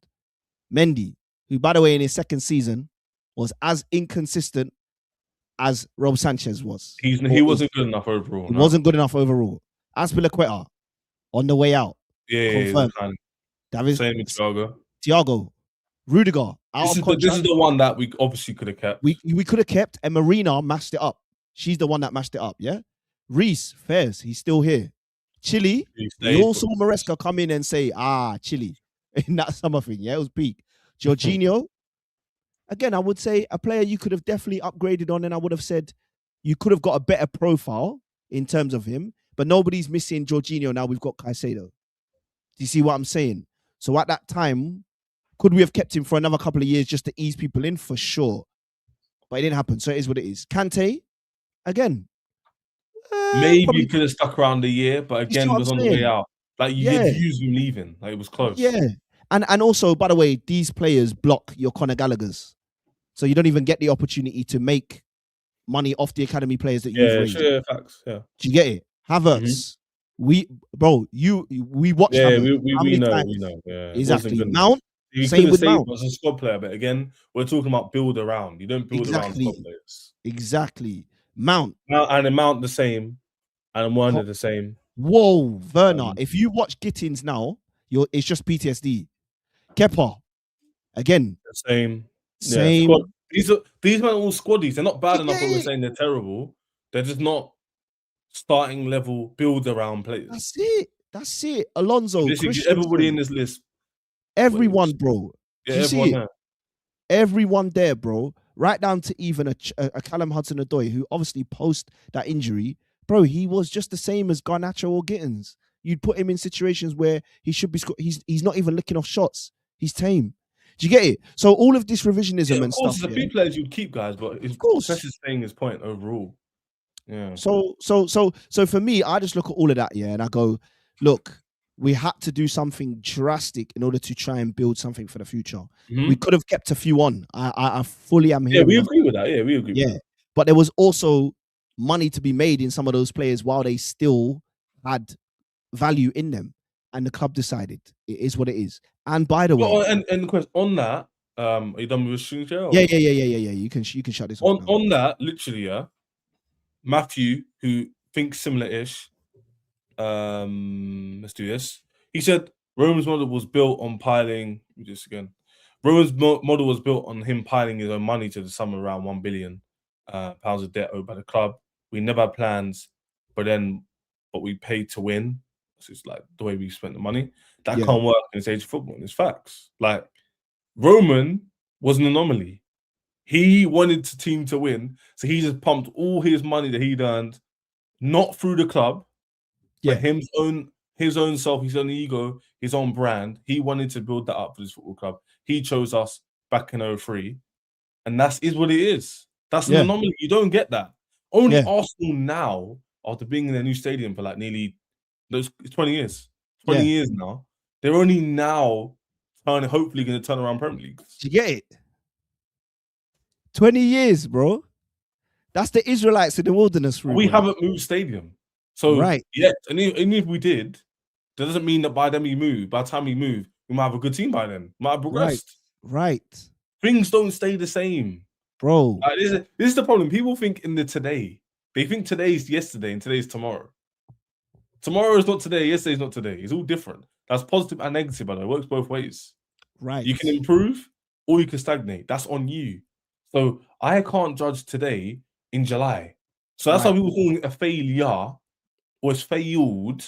Mendy, who, by the way, in his second season was as inconsistent as Rob Sanchez was. He wasn't good enough overall. He wasn't good enough overall. Azpilicueta, on the way out. Yeah, confirmed. David, same with Thiago. Rudiger. This is the one that we obviously could have kept. We could have kept, and Marina mashed it up. She's the one that mashed it up, yeah? Reese, Fairs, he's still here. Chile, we all saw Maresca come in and say, Chile, in that summer thing, yeah? It was peak. Jorginho, again, I would say a player you could have definitely upgraded on, and I would have said you could have got a better profile in terms of him, but nobody's missing Jorginho now. We've got Caicedo. Do you see what I'm saying? So at that time, could we have kept him for another couple of years just to ease people in? For sure. But it didn't happen, so it is what it is. Kante, again. Maybe you could have stuck around a year, but again, it was on the way out. Like, you did use him leaving. Like, it was close. Yeah. And also, by the way, these players block your Conor Gallagher's. So you don't even get the opportunity to make money off the academy players that you've raised. Yeah, facts. Yeah. Do you get it? Havertz. We watched Havertz. We know. Yeah. Exactly. Mount. Same with Mount. As a squad player, but again, we're talking about build around. You don't build around squad players. Exactly. Mount the same, and Werner the same. Whoa, Werner! If you watch Gittins now, it's just PTSD. Kepa, again, same. Yeah, these men are all squaddies. They're not bad enough. But we're saying they're terrible. They're just not starting level build around players. That's it. Alonso, everybody in this list. Everyone, bro. Yeah, everyone there. Everyone there, bro. Right down to even a Callum Hudson-Odoi, who obviously post that injury, bro, he was just the same as Garnacho or Gittins. You'd put him in situations where he should be. He's not even licking off shots. He's tame. Do you get it? So all of this revisionism and stuff. There's a few players you'd keep, guys, but of course, that's just saying his point overall. Yeah. So for me, I just look at all of that, and I go, look, we had to do something drastic in order to try and build something for the future. We could have kept a few on. I fully am here. Yeah, we agree with that. Yeah, we agree. Yeah, but there was also money to be made in some of those players while they still had value in them. And the club decided it is what it is. And by the way, and on that, are you done with your show? yeah. You can shut this off now. On that, literally, yeah. Matthew, who thinks similar-ish, let's do this. He said Roman's model was built on piling. Just again, Roman's model was built on him piling his own money to the sum of around £1 billion pounds of debt owed by the club. We never had plans, but we paid to win. So it's like the way we spent the money. That can't work in this age of football. It's facts. Like Roman was an anomaly. He wanted the team to win, so he just pumped all his money that he'd earned, not through the club, but his own self, his own ego, his own brand. He wanted to build that up for this football club. He chose us back in 2003, and that is what it is. That's an anomaly. You don't get that. Only Arsenal now, after being in their new stadium for like nearly 20 years. 20 years now. They're only now hopefully going to turn around Premier League. Did you get it? 20 years, bro. That's the Israelites in the wilderness room. We haven't moved stadium. So, yet, and even if we did, that doesn't mean that by the time we move, we might have a good team by then. Might have progressed. Right. Things don't stay the same. Bro. Like, this is the problem. People think in the today. They think today's yesterday and today's tomorrow. Tomorrow is not today. Yesterday is not today. It's all different. That's positive and negative, by the way. It works both ways. Right. You can improve or you can stagnate. That's on you. So I can't judge today in July. So that's why people call it a failure or it's failed,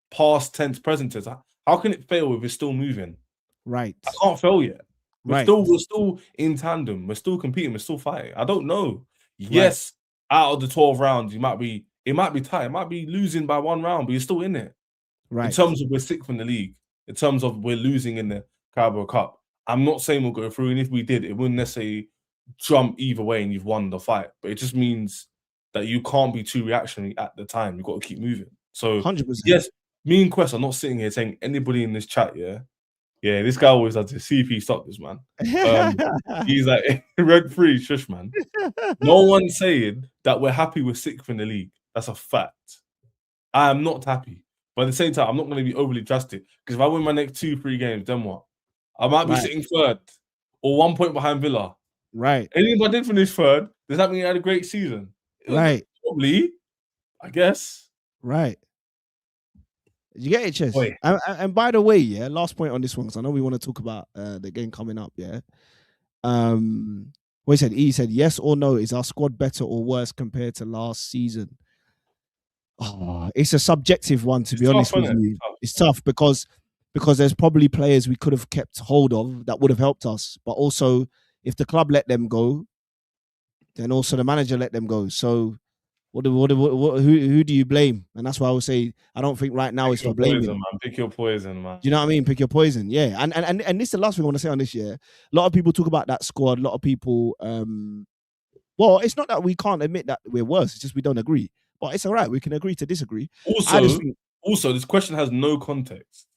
past tense, present tense. How can it fail if it's still moving? Right. I can't fail yet. We're still in tandem. We're still competing. We're still fighting. I don't know. Yes, out of the 12 rounds, it might be tight. It might be losing by 1 round, but you're still in it. Right. In terms of we're 6th in the league, in terms of we're losing in the Carabao Cup, I'm not saying we'll go through. And if we did, it wouldn't necessarily jump either way and you've won the fight. But it just means that you can't be too reactionary at the time. You've got to keep moving. So 100%. Yes, me and Quest are not sitting here saying anybody in this chat, yeah, this guy always does this. See if he stopped this, man. He's like, red free, shush, man. No one's saying that we're happy with 6th in the league. That's a fact. I am not happy. But at the same time, I'm not going to be overly drastic. Because if I win my next 2-3 games, then what? I might be sitting 3rd or 1 point behind Villa. Right. And if I did finish 3rd, does that mean I had a great season? Right. Probably, I guess. Right. You get it, CHES? And by the way, last point on this one, because I know we want to talk about the game coming up, What he said, yes or no, is our squad better or worse compared to last season? Oh, it's a subjective one, to be honest with you. It's tough because there's probably players we could have kept hold of that would have helped us. But also, if the club let them go, then also the manager let them go. So who do you blame? And that's why I would say I don't think right now it's for blaming. Man. Pick your poison, man. Do you know what I mean? Pick your poison, yeah. And this is the last thing I want to say on this year. A lot of people talk about that squad. A lot of people, well, it's not that we can't admit that we're worse. It's just we don't agree. But it's all right. We can agree to disagree. Also, this question has no context.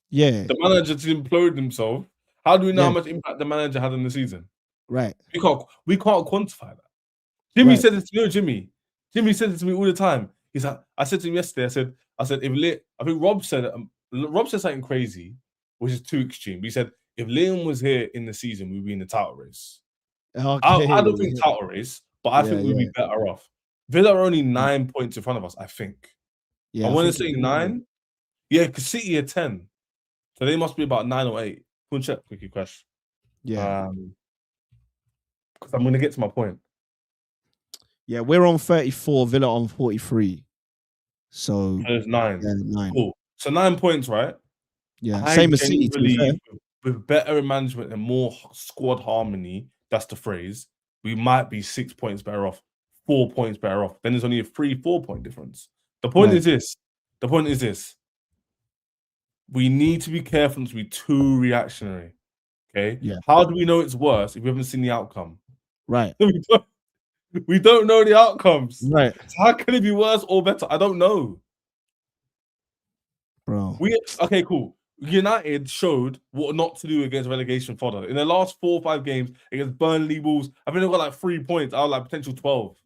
Yeah. The manager just imploded himself. How do we know how much impact the manager had on the season? Right. We can't quantify that. Jimmy said it to me. Jimmy said it to me all the time. He's like, I said to him yesterday, I said, I think Rob said something crazy, which is too extreme. He said, if Liam was here in the season, we'd be in the title race. Okay. I don't think title race, but I think we'd be better off. Villa are only 9 points in front of us, I think. Yeah, I want to say 9. Yeah, because City are 10. So they must be about 9 or 8. We'll check quickly, Crash. Yeah. Because I'm going to get to my point. Yeah, we're on 34, Villa on 43. So there's 9. Yeah, 9. Cool. So 9 points, right? Yeah, same as City. With better management and more squad harmony, that's the phrase, we might be 6 points better off, 4 points better off. Then there's only a 3-4 point difference. The point is this. We need to be careful not to be too reactionary. Okay? Yeah. How do we know it's worse if we haven't seen the outcome? Right. We don't know the outcomes. Right. So how can it be worse or better? I don't know. Bro. Okay, cool. United showed what not to do against relegation fodder. In the last 4 or 5 games against Burnley, Wolves, I think they got like 3 points out of like potential 12.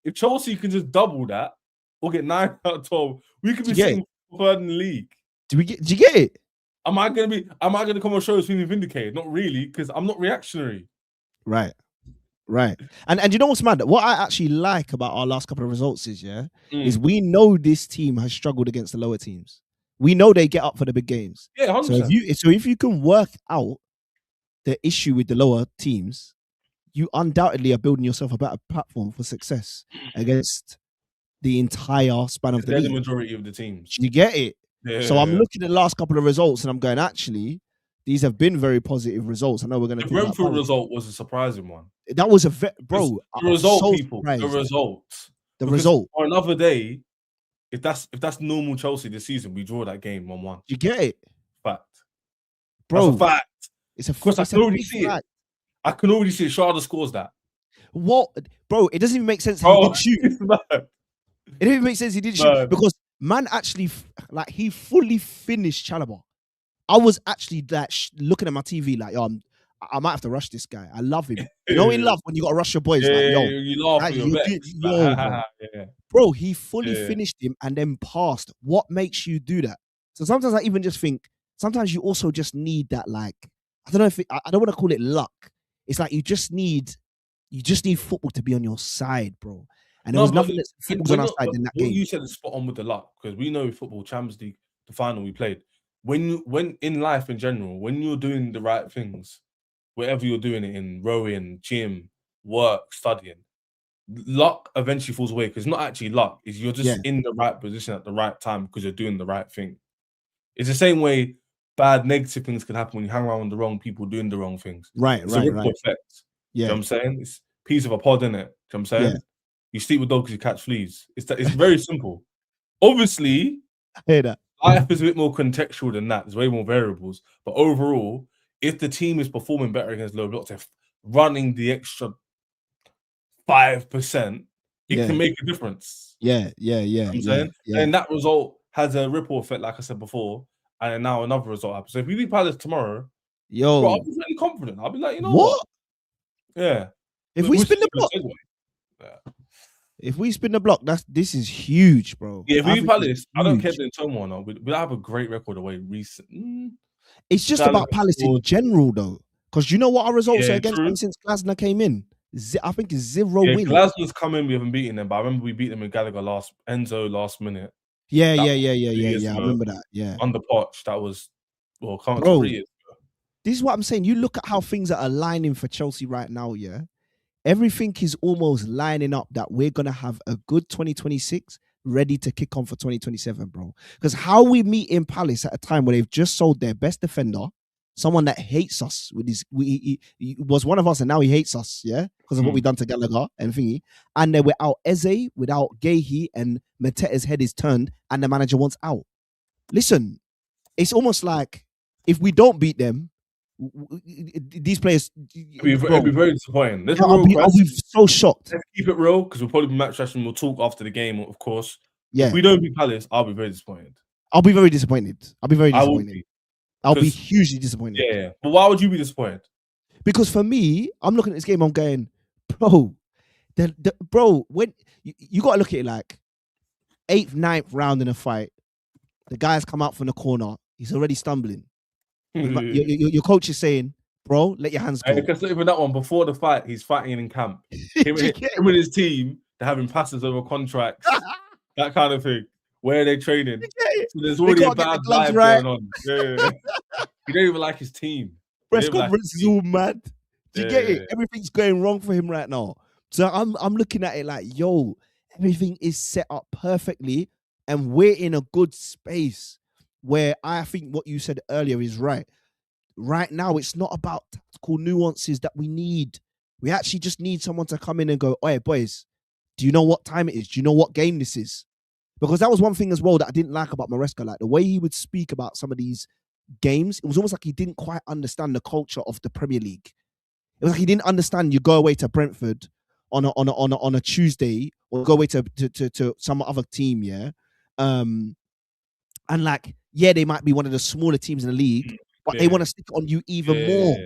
if Chelsea can just double that or get 9 out of 12, we could be sitting third in the league. Do you get it? Am I gonna come on show as feeling vindicated? Not really, because I'm not reactionary. Right. And you know what's mad? What I actually like about our last couple of results is we know this team has struggled against the lower teams. We know they get up for the big games. Yeah, 100%. So if you can work out the issue with the lower teams, you undoubtedly are building yourself a better platform for success against the entire span of the league. They're the majority of the teams. You get it? Yeah. So I'm looking at the last couple of results and I'm going, actually, these have been very positive results. I know we're going to. The Brentford result was a surprising one. That was the result, so people. Surprised. The result. The result. On another day, if that's normal Chelsea this season, we draw that game 1-1. You get it? Fact, bro. That's a fact. It's a fact. I can already see it. I can already see it. Shada scores that. What, bro? It doesn't even make sense. He didn't shoot. It didn't even make sense. He didn't shoot because man actually he fully finished Chalobah. I was actually looking at my TV like, yo, I might have to rush this guy. I love him. You know, in love when you got to rush your boys. Yeah, like, yo, you laugh. Bro, he fully finished him and then passed. What makes you do that? So sometimes I even just think, sometimes you also just need that, like, I don't know if I don't want to call it luck. It's like you just need football to be on your side, bro. And there was nothing that football's on our side in that game. What you said is spot on with the luck, because we know football, Champions League, the final we played. When in life in general, when you're doing the right things, wherever you're doing it, in rowing, gym, work, studying, luck eventually falls away, because it's not actually luck. It's you're just in the right position at the right time because you're doing the right thing. It's the same way bad, negative things can happen when you hang around with the wrong people doing the wrong things. It's a ripple effect. Yeah. You know what I'm saying? It's a piece of a pod, isn't it? You know what I'm saying? Yeah. You sleep with dogs, you catch fleas. It's very simple. Obviously, I hear that. Life is a bit more contextual than that. There's way more variables. But overall, if the team is performing better against low blocks, if running the extra 5%, it can make a difference. Yeah. You know I'm saying? And that result has a ripple effect, like I said before, and then now another result happens. So if we beat Palace tomorrow, bro, I'll be really confident. I'll be like, you know what? Yeah. If we spin the block. If we spin the block, this is huge, bro. Yeah, if we beat Palace, I don't care if they're in turmoil or not. We'll have a great record away recent. It's just about Palace in general, though. Because you know what our results are against them since Glasner came in? I think it's 0 wins. Glasner's come in, we haven't beaten them, but I remember we beat them in Gallagher Enzo last minute. Yeah. I remember that. Yeah. Under Poch, that was, well, coming to 3 years ago. This is what I'm saying. You look at how things are aligning for Chelsea right now, yeah? Everything is almost lining up that we're going to have a good 2026 ready to kick on for 2027, bro. Because how we meet in Palace at a time where they've just sold their best defender, someone that hates us with his, he was one of us and now he hates us, yeah, because of what we've done to Gallagher and thingy. And then without Eze, without Gahey, and Mateta's head is turned and the manager wants out. Listen, it's almost like if we don't beat them, these players, it'll be very disappointing. I'll be so shocked. Let's keep it real, because we'll probably be match trashing. We'll talk after the game, of course. Yeah. If we don't beat Palace, I'll be very disappointed. I'll be very disappointed. I'll be hugely disappointed. Yeah. But why would you be disappointed? Because for me, I'm looking at this game, I'm going, bro, bro, when you got to look at it like 8th, 9th round in a fight, the guy's come out from the corner, he's already stumbling. Your coach is saying, bro, let your hands go. Because even that one, before the fight, he's fighting in camp. Him and his team, they're having passes over contracts, that kind of thing. Where are they training? So there's already a bad vibe going on. Yeah. He don't even like his team. Press conference is all mad. Do you get it? Everything's going wrong for him right now. So I'm looking at it like, yo, everything is set up perfectly, and we're in a good space. Where I think what you said earlier is right. Right now, it's not about tactical nuances that we need. We actually just need someone to come in and go, "Hey, boys, do you know what time it is? Do you know what game this is?" Because that was one thing as well that I didn't like about Maresca. Like the way he would speak about some of these games, it was almost like he didn't quite understand the culture of the Premier League. It was like he didn't understand you go away to Brentford on a Tuesday or go away to some other team, yeah. And like, yeah, they might be one of the smaller teams in the league, but they want to stick on you even more.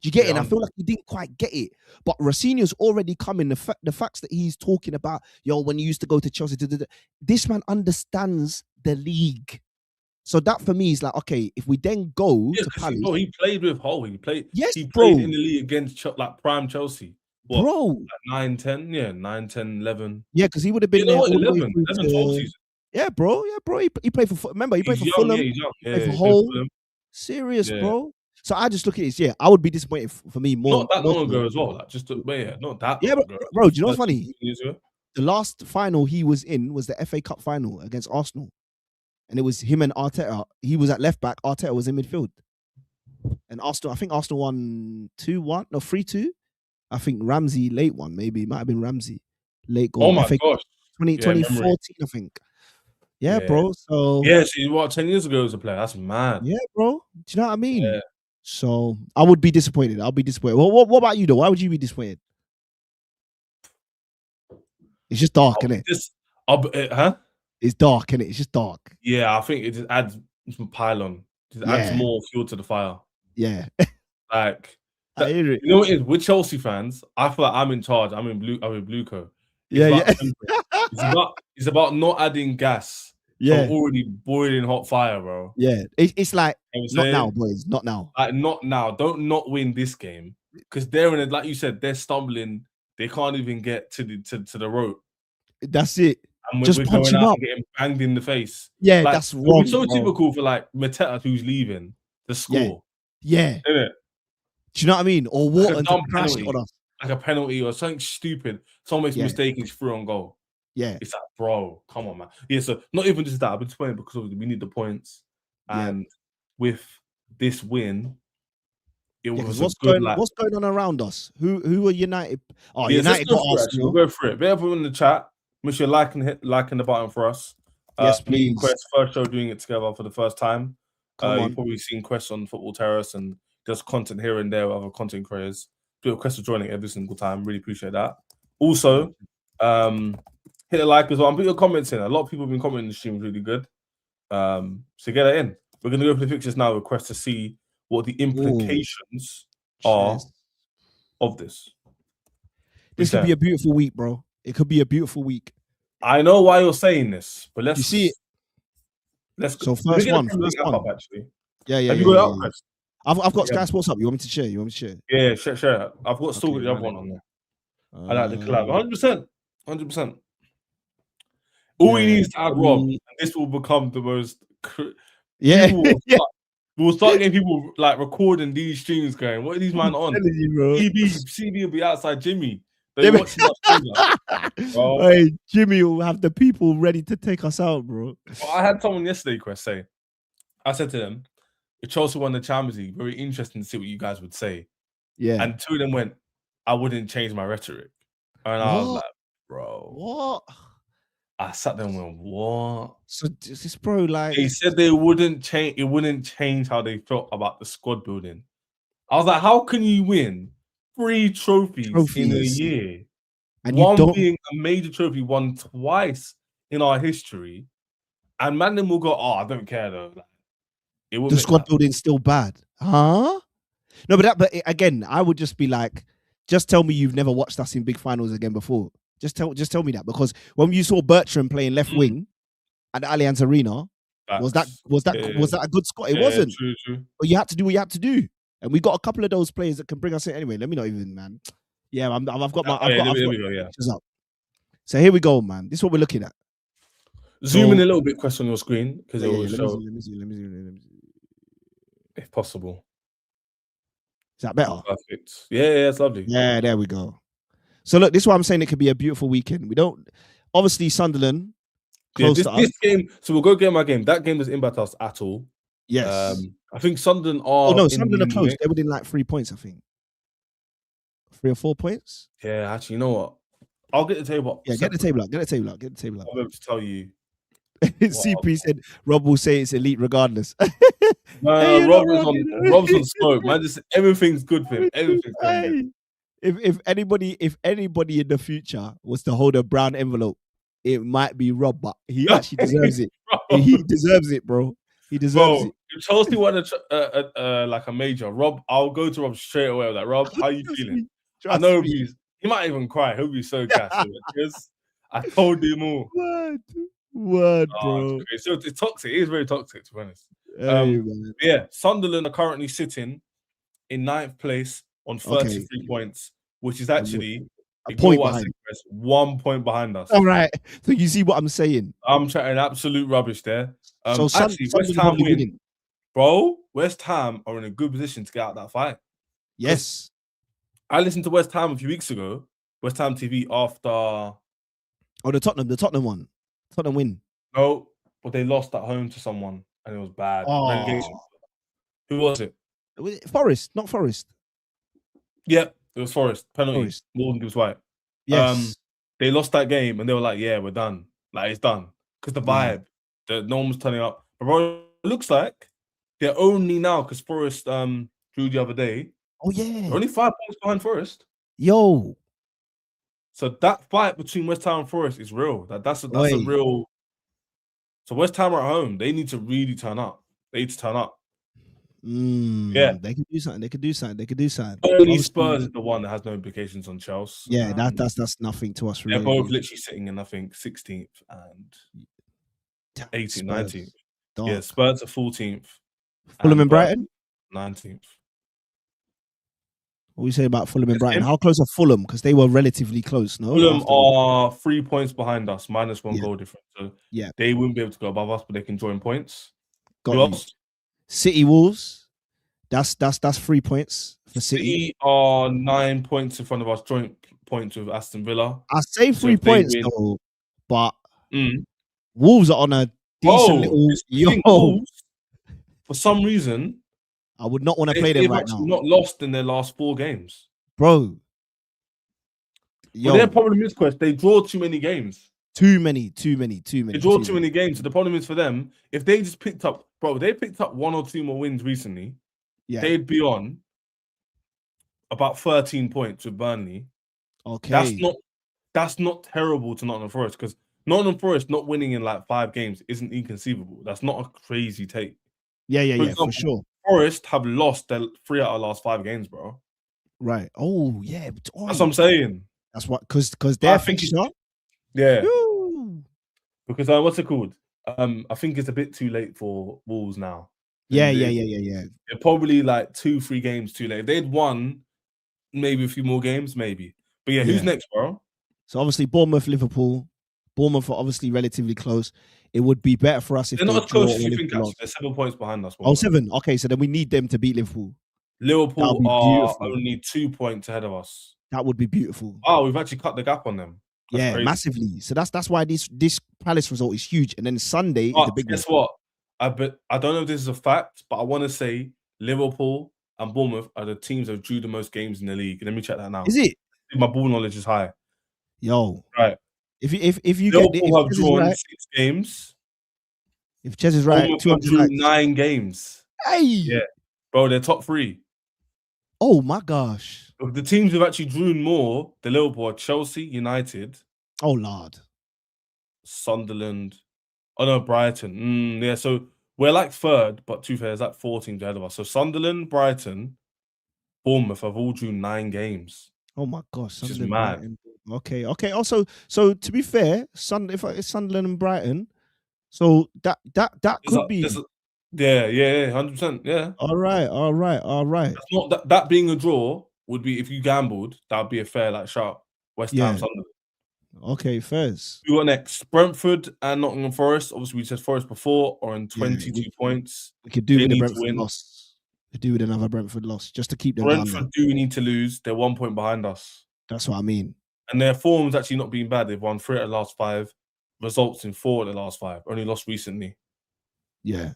Do you get it? And I 100. feel like he didn't quite get it. But Rafinha's already coming. The facts that he's talking about, when he used to go to Chelsea, this man understands the league. So that for me is like, okay, if we then go to Palace, bro, he played with Hull. He played bro. in the league against like prime Chelsea. What, bro, like 9, 10? Yeah, 9, 10, 11. Yeah, because he would have been there all the way through 11, 12 season. Yeah, bro. He played for. Remember, he played for Young, Fulham. he's young. He played for Hull. Serious, bro. So I just look at this. Yeah, I would be disappointed for me more. Not that long ago as well. Like not that. Yeah, long ago. bro. Do you know what's funny? The last final he was in was the FA Cup final against Arsenal, and it was him and Arteta. He was at left back. Arteta was in midfield, and Arsenal. I think Arsenal won 2-1, no 3-2. I think Ramsey late one, maybe it might have been Ramsey late goal. Oh my gosh, 2014, I think. Yeah, bro. So so what? 10 years ago as a player. That's mad. Yeah, bro. Do you know what I mean? Yeah. So I would be disappointed. I'll be disappointed. What about you though? Why would you be disappointed? It's just dark, isn't it? Huh? It's dark, isn't it? It's just dark. Yeah, I think it just adds some pylon. Just adds more fuel to the fire. Yeah. Like, I hear it. You know what it is? With Chelsea fans, I feel like I'm in charge. I'm in Blueco. It's about not adding gas to already boiling hot fire, bro. Yeah. It's like, not now, boys. Not now. Like, not now. Don't not win this game. Because they're in it, like you said, they're stumbling. They can't even get to the rope. That's it. And just we're punch going him out up. and getting banged in the face. Yeah, like, that's wrong. It's so typical for like Mateta, who's leaving to score. Yeah. Isn't it? Do you know what I mean? Or Wharton to crash it on us. Like a penalty or something stupid. Someone makes a mistake and he's through on goal. Yeah. It's like, bro, come on, man. Yeah, so not even just that. I've been disappointed because obviously we need the points. And with this win, it was what's going on around us? Who are United? Oh, United got Arsenal. We'll go for it. Better everyone in the chat. Make sure you're liking the button for us. Yes, please. KWESS, first show doing it together for the first time. You've probably seen KWESS on Football Terrace and just content here and there with other content creators. Do a KWESS for joining every single time. Really appreciate that. Also, hit a like as well. And put your comments in. A lot of people have been commenting the stream is really good. So get that in. We're going to go for the pictures now. Request to see what the implications are of this. This could be a beautiful week, bro. It could be a beautiful week. I know why you're saying this, but let's see it. Let's go. So first one. Actually. Yeah. Have you got it up, Chris? I've got Sky Sports up. You want me to share? Yeah, share. I've got still the other one on there. I like the collab. 100%. All we need is to add Rob, and this will become the most. We'll start getting people like recording these streams going, what are these man on? CB will be outside Jimmy. Hey, Jimmy will have the people ready to take us out, bro. Well, I had someone yesterday, Chris, say, I said to them, if Chelsea won the Champions League, very interesting to see what you guys would say. Yeah. And two of them went, I wouldn't change my rhetoric. And I was like, bro. What? I sat there and went, what? So this bro, like, they said they wouldn't change. It wouldn't change how they felt about the squad building. I was like, how can you win 3 trophies in a year? And one being a major trophy won twice in our history, and man, then will go, oh, I don't care though. Like, the squad building's still bad, huh? No, but again, I would just be like, just tell me you've never watched us in big finals again before. Just tell me that, because when you saw Bertrand playing left wing at the Allianz Arena, was that a good squad? It wasn't. True. But you had to do what you had to do, and we got a couple of those players that can bring us in anyway. Let me not even, man. Yeah, I've got my pictures up. So here we go, man. This is what we're looking at. Zoom in a little bit, question on your screen, because it will show. Let me see. If possible. Is that better? Perfect. Yeah, it's lovely. Yeah, there we go. So look, this is why I'm saying it could be a beautiful weekend. We don't, obviously Sunderland. This game. So we'll go game by game. That game doesn't impact us at all. Yes. I think Sunderland are. Oh no, Sunderland are close. They were in like 3 points, I think. 3 or 4 points. Yeah, actually, you know what? I'll get the table up. Yeah, get the table up. I'll be able to tell you. CP said Rob will say it's elite regardless. No, Rob's on smoke, man. Just everything's good for him. Everything's good. If anybody in the future was to hold a brown envelope, it might be Rob, but he actually deserves it. He deserves it, bro. He deserves Bro, it. if Chelsea won like a major, Rob, I'll go to Rob straight away. Like, Rob, how you Trust feeling? me. I Trust know me. he might even cry. He'll be so gassed. Because I told him all. Word. Word, bro. So it's toxic. It is very toxic, to be honest. Hey, man. Yeah, Sunderland are currently sitting in 9th place on 33 points, which is actually, A ignore point what I behind. said, Chris, 1 point behind us. All right. So you see what I'm saying? I'm chatting absolute rubbish there. So Actually, West Sunderland Ham probably win. winning. Bro, West Ham are in a good position to get out that fight. Yes. I listened to West Ham a few weeks ago, West Ham TV after. Oh, the Tottenham one. Tottenham win. No, but they lost at home to someone and it was bad. Relegation. Oh. Who was it? Forest, not Forest. Yep, it was Forest. Penalty. Forest. Morgan gives white. Yes. They lost that game and they were like, yeah, we're done. Like, it's done. Because the vibe, no one was turning up. But bro, it looks like they're only now, because Forest drew the other day. Oh, yeah. They're only 5 points behind Forest. Yo. So that fight between West Ham and Forest is real. That's a real. So West Ham are at home. They need to really turn up. They need to turn up. Yeah, they could do something. They could do something. Only Spurs is the one that has no implications on Chelsea. Yeah, that's nothing to us. They're Really. both literally sitting in, I think, 16th and 18th, 19th. Dark. Yeah, Spurs are 14th. Fulham and Brighton 19th. What we say about Fulham and Brighton? How close are Fulham? Because they were relatively close. No, Fulham are 3 points behind us, -1 goal difference. So yeah, they wouldn't be able to go above us, but they can join points. Got you. City Wolves. That's 3 points for City. City are 9 points in front of us, joint points with Aston Villa. I say 3 points though, but Wolves are on a decent little. Wolves, for some reason, I would not want to play them right now. Not lost in their last 4 games, bro. Well, their problem is, Quest, they draw too many games. Too many. They draw too many games. So the problem is for them, if they just picked up, they picked up 1 or 2 more wins recently, they'd be on about 13 points with Burnley. Okay. That's not terrible to Nottingham Forest, because Nottingham Forest not winning in like 5 games isn't inconceivable. That's not a crazy take. Yeah, example, for sure. Forest have lost their 3 out of the last 5 games, bro. Right. Oh, yeah. That's what I'm saying. That's what, because they're fixture. Yeah. Woo. Because what's it called? I think it's a bit too late for Wolves now. Yeah. They're probably like 2-3 games too late. If they'd won maybe a few more games, maybe. But yeah, who's next, bro? So obviously Bournemouth, Liverpool. Bournemouth are obviously relatively close. It would be better for us if they're not as close as you think. Actually, they're 7 points behind us. Oh, 7. Okay, so then we need them to beat Liverpool. Liverpool are only 2 points ahead of us. That would be beautiful. Oh, we've actually cut the gap on them. That's crazy. Massively. So that's why this Palace result is huge. And then Sunday is the big one. Guess what? I don't know if this is a fact, but I want to say Liverpool and Bournemouth are the teams that have drew the most games in the league. Let me check that now. Is it? My ball knowledge is high. Yo, right. If you Liverpool have drawn 6 games. If CHES is right, 200 9 games. Hey, yeah, bro, they're top 3. Oh my gosh! The teams who've actually drawn more, the Liverpool are Chelsea, United. Oh Lord. Sunderland. Oh no, Brighton. Yeah, so we're like 3rd, but to be fair, there's like 4 teams ahead of us. So Sunderland, Brighton, Bournemouth have all drawn 9 games. Oh my gosh, which is mad. Brighton. Okay. Also, so to be fair, if it's Sunderland and Brighton, so that could be. Yeah, 100%. Yeah. All right. That's not that being a draw would be, if you gambled, that would be a fair like shot. West Ham, Sunderland. Okay, fairs. We got next Brentford and Nottingham Forest. Obviously, we said Forest before are on 22 points. We could do with a Brentford loss. We could do with another Brentford loss just to keep them down. Brentford do need to lose. They're 1 point behind us. That's what I mean. And their form's actually not been bad. They've won 3 out of the last 5. Results in 4 of the last 5. Only lost recently. Yeah.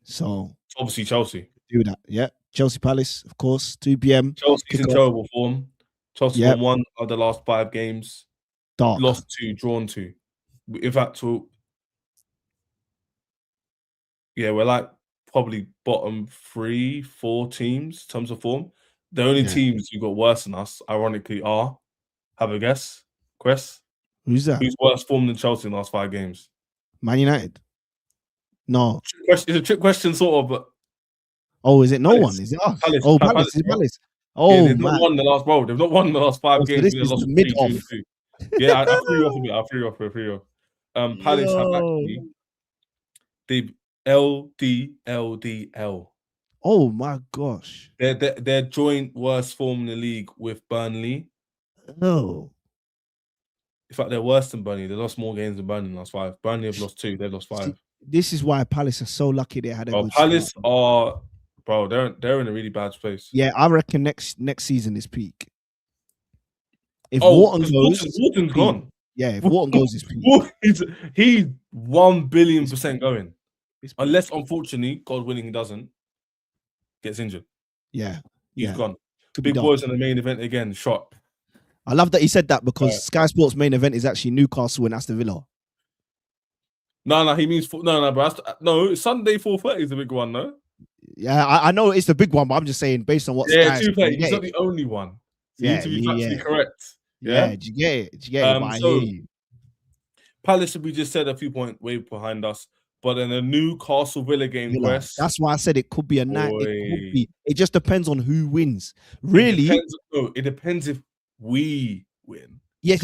So obviously Chelsea. Do that. Yeah. Chelsea Palace, of course. 2 p.m. Chelsea's in terrible form. Chelsea won 1 of the last 5 games. Dark. Lost 2, drawn 2. In fact, we're like probably bottom 3, 4 teams in terms of form. The only teams who got worse than us, ironically, are, have a guess, KWESS. Who's that? Who's worse form than Chelsea in the last 5 games? Man United. No. It's a trick question, sort of, but Oh, is it no one? Palace. Is it us? Palace. Oh, Palace. Palace, Is it bro. Palace? Yeah, Oh they've not man. won the last, bro. They've not won the last 5 Oh, so games. this They is lost the mid 3, 2, off. and 2. Yeah, I threw you off a bit. I threw you off. Palace have Yo. actually they've LDL. Oh my gosh. They're joint worst form in the league with Burnley. Oh. In fact, they're worse than Burnley. They lost more games than Burnley in the last 5. Burnley have lost 2. They've lost 5. This is why Palace are so lucky they had a Oh, good Palace start. are, bro. They're in a really bad place. Yeah, I reckon next season is peak. If Oh, Wharton because goes, Wharton's peak. gone. Yeah, if Wharton goes, it's peak. He's 1,000,000,000% going. It's peak. Unless, unfortunately, God willing, he doesn't gets injured. Yeah, He's gone. Could be Big dark. boys in the main event again. Shot. I love that he said that because Sky Sports main event is actually Newcastle and Aston Villa. No, he means no, bro. No, Sunday 4:30 is the big one, no? Yeah, I know it's the big one, but I'm just saying based on what Yeah, Sky. 2:30. He's not the only one. So you need to be factually correct. Yeah, do you get it? But I hear you. Palace, we just said a few points way behind us, but in a Newcastle Villa game, KWESS. That's why I said it could be a night. It could be. It just depends on who wins. Really, it depends if we win. Yes.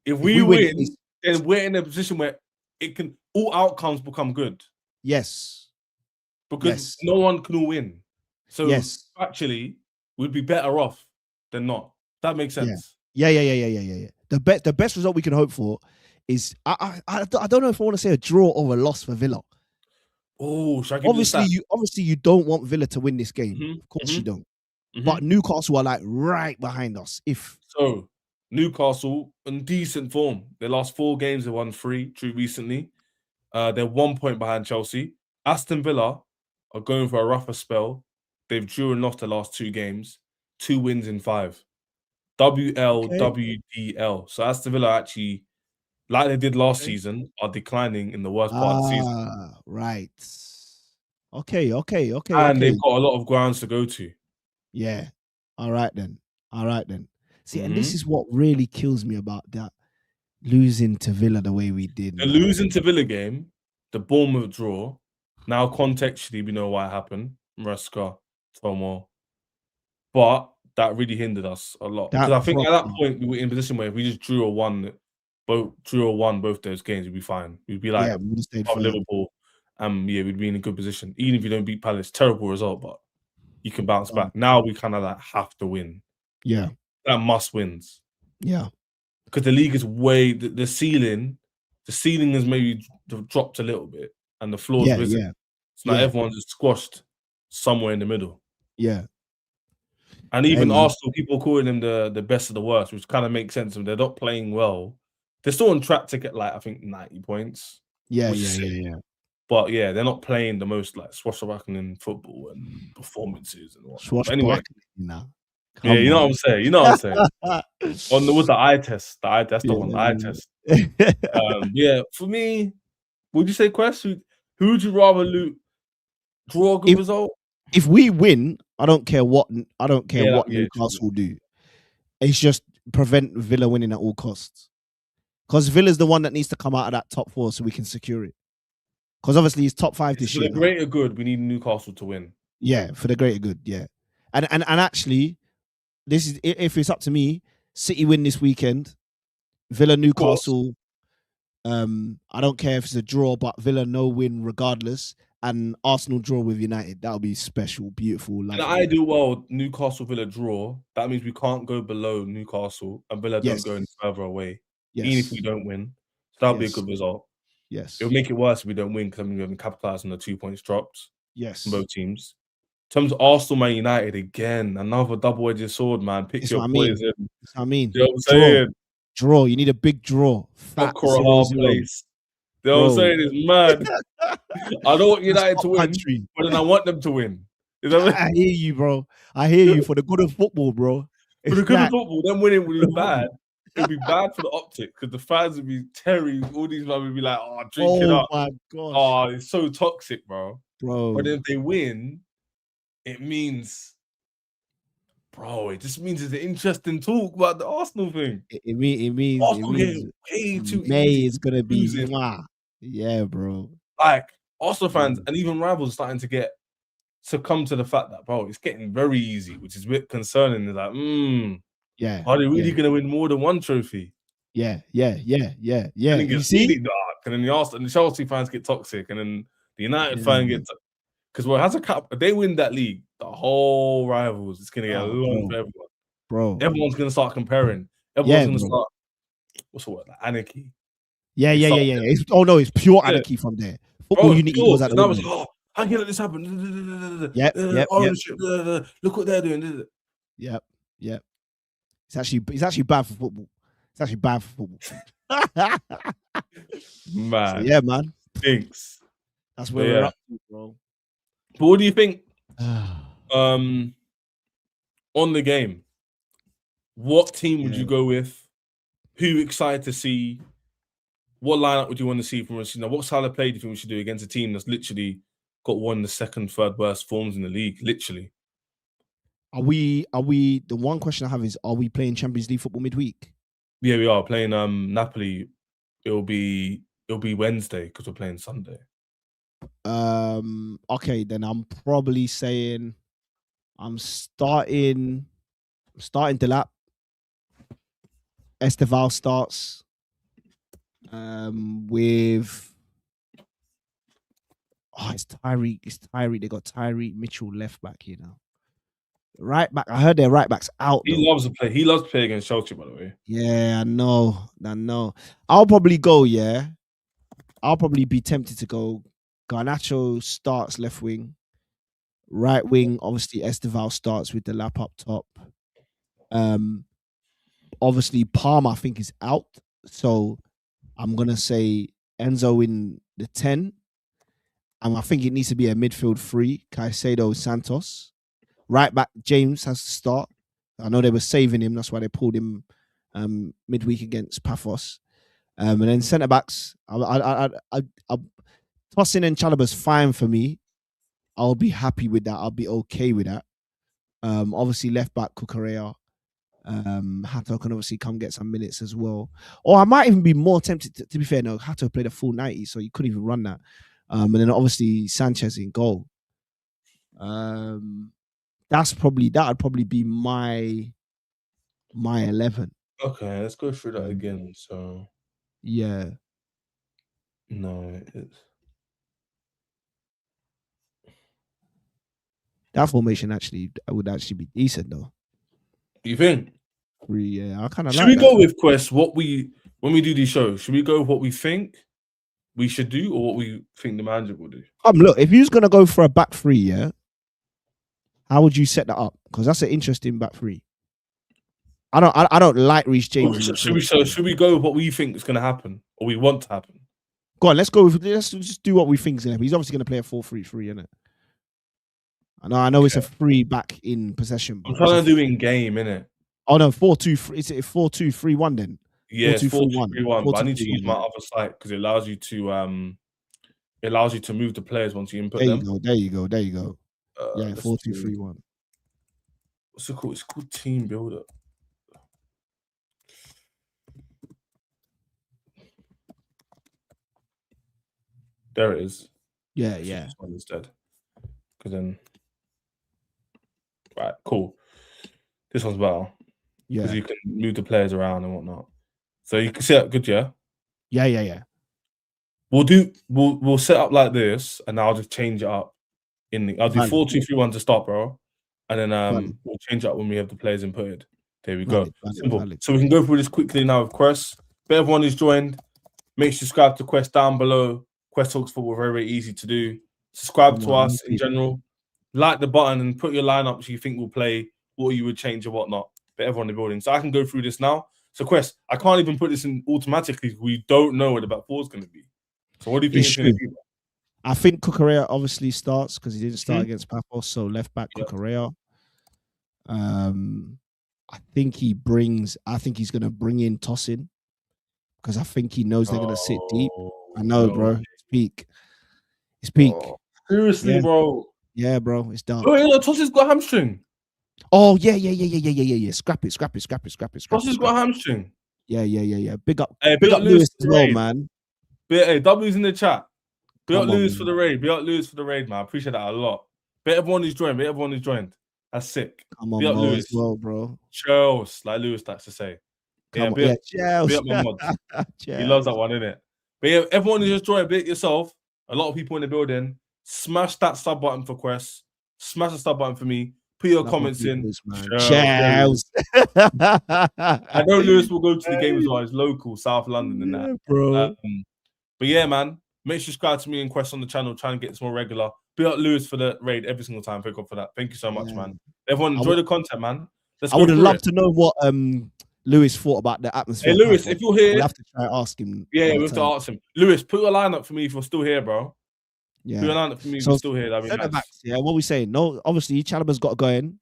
If we win, then we're in a position where all outcomes become good. Yes. Because no one can win. So actually, we'd be better off than not. That makes sense. Yeah. The best result we can hope for is I don't know if I want to say a draw or a loss for Villa. Oh, should I give obviously you don't want Villa to win this game. Of course you don't. But Newcastle are like right behind us. So Newcastle in decent form. Their last 4 games they won 3. True, recently. They're 1 point behind Chelsea. Aston Villa are going for a rougher spell. They've drew and lost the last 2 games. 2 wins in 5. WLWDL. So Aston Villa actually, like they did last season, are declining in the worst part of the season. Right. Okay. And they've got a lot of grounds to go to. Yeah. All right then. See, and this is what really kills me about that losing to Villa the way we did. The losing to Villa game, the Bournemouth draw. Now, contextually, we know why it happened. Maresca, Tomo. But that really hindered us a lot. Because I think at that point, we were in a position where if we just drew or won both those games, we'd be fine. We'd be like Liverpool. We'd be in a good position. Even if you don't beat Palace, terrible result, but you can bounce back. Now we kind of like have to win. Yeah. That must wins. Yeah. Because the league is the ceiling has maybe dropped a little bit and the floor's risen. Yeah. So now everyone's just squashed somewhere in the middle. Yeah. And even Arsenal, people calling them the best of the worst, which kind of makes sense. They're not playing well. They're still on track to get I think 90 points. Yeah. But they're not playing the most swashbuckling football and performances and whatnot. Anyway, you know what I'm saying. With the eye test, that's the one. The eye test. For me, would you say KWESS? Who would you rather draw a good result? If we win, I don't care what Newcastle do. It's just prevent Villa winning at all costs. Because Villa's the one that needs to come out of that top 4 so we can secure it. Because obviously he's top 5 this year. For the greater good, we need Newcastle to win. Yeah, for the greater good. Yeah, and actually, this is if it's up to me. City win this weekend. Villa Newcastle. I don't care if it's a draw, but Villa no win regardless. And Arsenal draw with United. That'll be special, beautiful. In the ideal world, Newcastle Villa draw. That means we can't go below Newcastle, and Villa don't go any further away. Even if we don't win, so that'll be a good result. Yes, it'll make it worse if we don't win because we haven't capitalized on the 2 points dropped. Yes, from both teams. In terms of Arsenal, Man United, again, another double-edged sword, man. Pick your poison. That's what I mean. You know what I'm saying? Draw. You need a big draw. Fat place. You know what I'm saying? It's mad. I don't want United to win, but then I want them to win. You know what I hear you, bro. I hear you. For the good of football, bro. For the good of football, them winning would be bad. It would be bad for the optic because the fans would be tearing. All these men would be like, "Oh, drink it up." Oh my gosh! Oh, it's so toxic, bro. But if they win, it means, it just means it's an interesting talk about the Arsenal thing. It means Arsenal way too May is gonna be losing. Yeah, bro. Like Arsenal fans and even rivals are starting to get succumb to the fact that, bro, it's getting very easy, which is a bit concerning. It's like, Yeah. are they really Yeah. gonna win more than one trophy? Yeah. Yeah. And it You gets see? really dark, and then the Arsenal and the Chelsea fans get toxic, and then the United Yeah, fan gets because well, has a cup. If they win that league, the whole rivals, it's gonna get long for everyone. bro. Everyone's gonna start comparing. Everyone's Yeah, gonna bro. start what's the word? Like anarchy. Yeah. They start, It's pure yeah, anarchy from there. Football bro, it's unity pure. goes out the Now it's window. how can you let this happen? Yep. Ownership. Look what they're doing. Yep. It's actually bad for football. It's actually bad for football. Man, So yeah, man. stinks. That's where we're up to, bro. But what do you think? On the game, what team would you go with? Who you excited to see? What lineup would you want to see from us? What style of play do you think we should do against a team that's literally got one of the second, third worst forms in the league? Literally. Are we the one question I have is, are we playing Champions League football midweek? Yeah, we are playing Napoli. It'll be Wednesday because we're playing Sunday. Okay, then I'm probably saying I'm starting Delap. Esteval starts with it's Tyreek. They got Tyreek Mitchell left back, Right back. I heard their right back's out. He loves to play. He loves to play against Chelsea, by the way. Yeah, I know. I'll probably go, I'll probably be tempted to go. Garnacho starts left wing. Right wing, obviously Esteval starts with the lap up top. Obviously Palmer, I think, is out. So I'm gonna say Enzo in the 10. And I think it needs to be a midfield 3, Caicedo, Santos. Right back, James has to start. I know they were saving him. That's why they pulled him midweek against Paphos. And then centre backs, Tosin and Chalobah's fine for me. I'll be happy with that. I'll be okay with that. Obviously, left back Cucurella. Hato can obviously come get some minutes as well. Or I might even be more tempted to be fair. No, Hato played a full 90, so you couldn't even run that. And then obviously Sanchez in goal. That would probably be my 11. Okay, let's go through that again. So yeah, no, it's that formation would actually be decent though. You think? Yeah, I kind of. Should we go with KWESS? When we do these shows, should we go with what we think we should do or what we think the manager will do? Look, if you're gonna go for a back 3, how would you set that up? Because that's an interesting back 3. I don't like Reece James. Should we go with what we think is going to happen or we want to happen? Go on, let's just do what we think is going to happen. He's obviously going to play a 4-3-3, isn't it? I know it's a 3 back in possession. I'm trying to do in game, innit? Oh no, 4-2. Is it 4-2-3-1 then? Yeah, 4-2-3-1. But I need to use my other site because it allows you to move the players once you input them. There you go. Yeah, 4-2-3-1. What's it called? It's called Team Builder. There it is. Yeah. Instead, because then, right, cool. This one's better. Yeah, because you can move the players around and whatnot. So you can see that good, yeah. Yeah. We'll set up like this, and I'll just change it up. I'll do 4-2-3-1 to start, bro, and then we'll change it up when we have the players inputted. There we go. Simple. So we can go through this quickly now with KWESS. But everyone who's joined, make sure you subscribe to KWESS down below. KWESS Talks Football, very, very easy to do. Subscribe to us in general. Like the button and put your lineups you think will play, what you would change or whatnot. But everyone in the building. So I can go through this now. So KWESS, I can't even put this in automatically. We don't know what the back four is going to be. So what do you think it's going to be? I think Cucurella obviously starts because he didn't start against Paphos. So left back Cucurella. I think he's going to bring in Tosin because I think he knows they're going to sit deep. I know, bro. It's peak. Oh, seriously, bro. Yeah, bro. It's done. Oh, Tosin's got hamstring. Oh, yeah. Scrap it. Tosin's got hamstring. Yeah. Big up Luiz as well, man. Hey, W's in the chat. Be up Come on, Luiz for man. the raid. Be up Luiz for the raid, man. I appreciate that a lot. Bet everyone who's joined. Bet everyone who's joined. That's sick. Come on, Be up Mo, Luiz. as well, bro. Cheers, like Lewis likes to say. Come on. Be up Cheers. my mods. Cheers. He loves that one, innit? But yeah, everyone who's just joined, bit yourself. A lot of people in the building. Smash that sub button for KWESS. Smash the sub button for me. Put your comments in. Cheers. I know Lewis will go to the game as well. It's local, South London and that. Bro. But yeah, man. Make sure you subscribe to me and KWESS on the channel. Try and get this more regular. Be up Lewis for the raid every single time. Thank God for that. Thank you so much, man. Everyone enjoy the content, man. I would have loved to know what Luiz thought about the atmosphere. Hey, Lewis, if you're here, we'll have to try and ask him. Yeah, we have to ask him. Lewis, put your lineup for me if you're still here, bro. Yeah. Put your lineup for me if you're still here. That'd be nice. Backs, yeah, what are we saying? No, obviously, Chalobah's got to go in.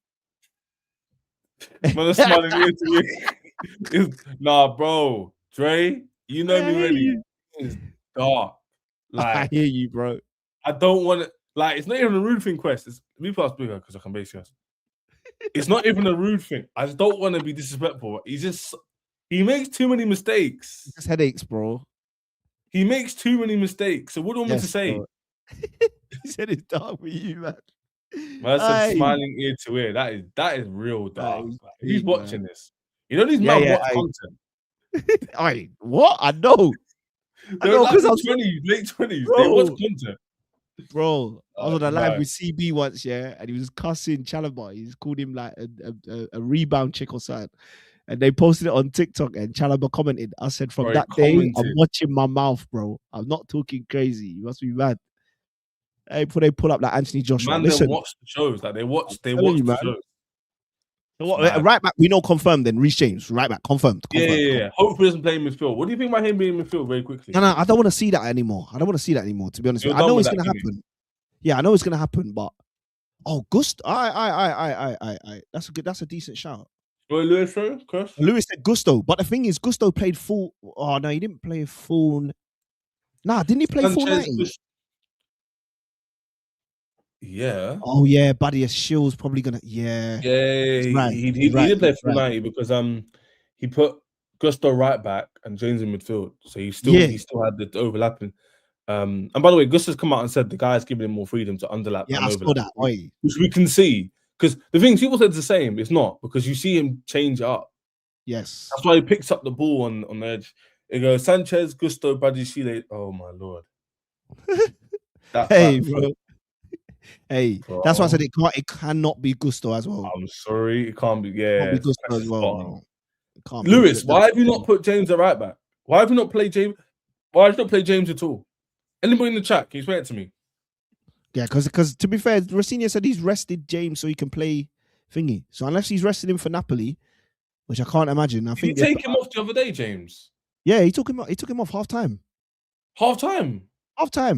Man, smiling here to me. Nah, bro. Dre, you know me already. It's dark. Like, I hear you, bro. I don't want to. Like, it's not even a rude thing, KWESS. It's me plus bigger because I can base yes. It's not even a rude thing. I just don't want to be disrespectful. He makes too many mistakes. It's just headaches, bro. He makes too many mistakes. So what do you want me to say? He said it's dark with you, man. Man, I said smiling ear to ear. That is real dark. If he's watching this, you know these man watch content. What? I know. I know because like late 20s. They watch content. Bro, I was on a live with CB once, yeah, and he was cussing Chalobah. He's called him like a rebound chick or something. And they posted it on TikTok, and Chalobah commented. I said, from that day, I'm watching my mouth, bro. I'm not talking crazy. You must be mad. Hey, they pull up like Anthony Joshua. Man, they watch the shows. Like they watch the shows. So what, right back, we know confirmed then. Reece James, right back, confirmed. Yeah. Hopefully, he doesn't play in midfield. What do you think about him being in midfield very quickly? No, I don't want to see that anymore. To be honest with you. I know it's going to happen. Yeah, I know it's going to happen, but Gusto. That's a decent shout. Lewis said Gusto, but the thing is, Gusto played full. Oh no, he didn't play full. Nah, didn't he play full 90? Yeah. Oh yeah, Buddy Shield's probably gonna. Yeah. Yeah, he did play full 90 because he put Gusto right back and James in midfield, so he still had the overlapping. And by the way, Gusto's come out and said the guy's giving him more freedom to underlap. Yeah, I saw that. Which we can see. Because the thing, people said it's the same. It's not, because you see him change it up. Yes. That's why he picks up the ball on the edge. It goes Sanchez, Gusto, Badiashile. Oh, my Lord. Bro. Hey, bro. That's why I said it cannot be Gusto as well. I'm sorry. It can't be. Yeah. It can't be Gusto as well. Lewis, why have you not put James at right back? Why have you not played James? Why have you not played James at all? Anybody in the chat, can you explain it to me? Yeah, because to be fair, Rossini said he's rested James so he can play thingy. So unless he's rested him for Napoli, which I can't imagine, I think he take him off the other day, James. Yeah, he took him off half time. Half time,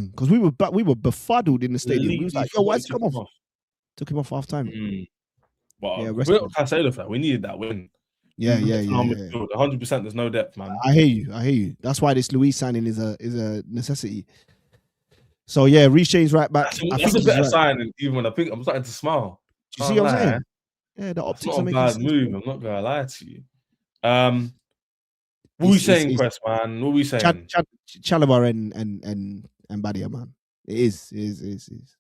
because we were befuddled in the stadium. We was like, "Yo, why is he come off?" Took him off half time. Well, yeah, we're not Cancelo for that. We needed that win. Yeah. 100%. There's no depth, man. I hear you. That's why this Luiz signing is a necessity. So yeah, Reece James right back. That's a better sign. Even when I'm starting to smile. You see what I'm saying? Yeah, the optics are making sense. Not a bad move. I'm not gonna lie to you. What are we saying, KWESS, man? What are we saying? Chalobah and Badia, man. It is.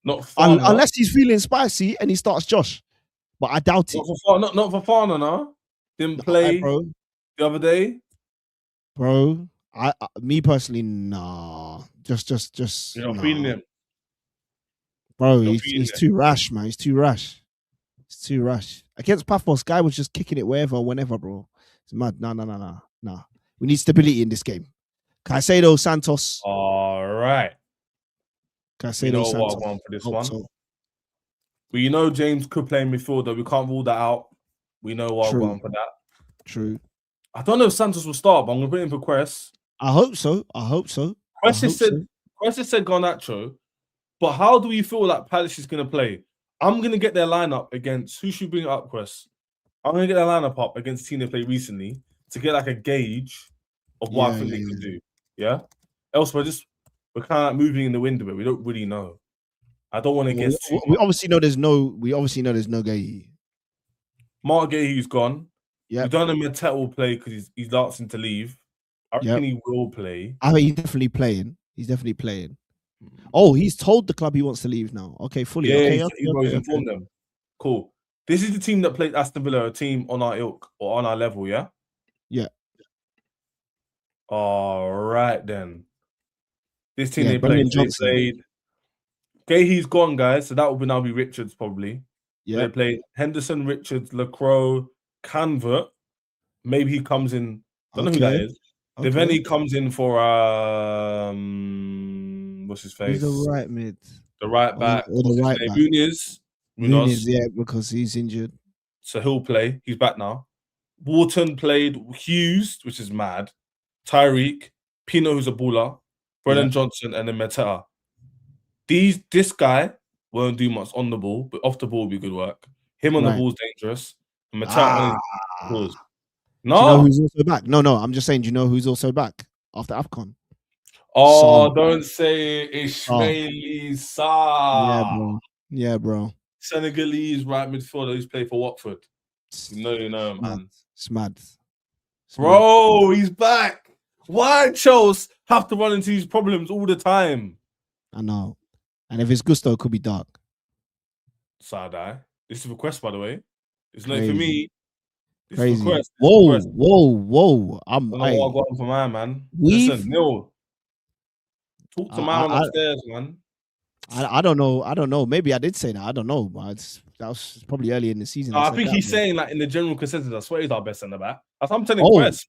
Not unless he's feeling spicy and he starts Josh, but I doubt it. Not for Fana, no. Didn't play the other day, bro. Me personally, nah. Just. You're not feeling him, bro. He's too rash, man. He's too rash. It's too rash. Against Paphos, guy was just kicking it whenever, bro. It's mad. Nah. We need stability in this game. Caicedo, Santos. All right. Caicedo, Santos. What I want for this one. So. But you know James could play in midfielder. We can't rule that out. We know what I want for that. True. I don't know if Santos will start, but I'm going to put him for KWESS. I hope so. KWESS said Garnacho, but how do we feel like Palace is going to play? I'm going to get their lineup against, who should bring it up, KWESS? I'm going to get their lineup up against the team they played recently to get like a gauge of what I think they can do. Yeah? Elsewhere, we're kind of like moving in the wind a bit. We don't really know. I don't want to guess. We obviously know there's no Gay. Mark Gay's gone. Yeah. We don't know Mateta will play because he's asking to leave. I reckon he will play. I mean, he's definitely playing. He's definitely playing. Oh, he's told the club he wants to leave now. Okay, fully. Yeah, Okay, he's informed them. Cool. This is the team that played Aston Villa, a team on our ilk or on our level, yeah? Yeah. All right, then. This team they Brendan played. Johnson. They played. Gahey's gone, guys. So that will now be Richards, probably. Yeah. They played Henderson, Richards, Lacroix, Canvert. Maybe he comes in. Don't know who that is. Okay. Then he comes in for what's his face? Who's the right mid? The right back. Or the right back. Munoz, yeah, because he's injured. So he'll play. He's back now. Wharton played Hughes, which is mad. Tyreek, Pino, who's a baller, Brennan Johnson, and then Mateta. This guy won't do much on the ball, but off the ball will be good work. Him on the ball is dangerous. And Mateta on his no. Do you know who's also back? No. I'm just saying. Do you know who's also back after AFCON? Oh, don't say Ismaili Sarr. Yeah, bro. Senegalese right midfielder who's played for Watford. You know, man. It's mad. Bro, he's back. Why Chelsea have to run into these problems all the time? I know. And if it's Gusto, it could be dark. Sad eye. This is a quest, by the way. It's not for me. This Crazy. is a quest. Whoa. I'm going for man. Listen, Neil. Talk to man upstairs, man. I don't know. Maybe I did say that. I don't know. But that was probably early in the season. I think he's saying that in the general consensus. I swear he's our best centre back. I'm telling Quest,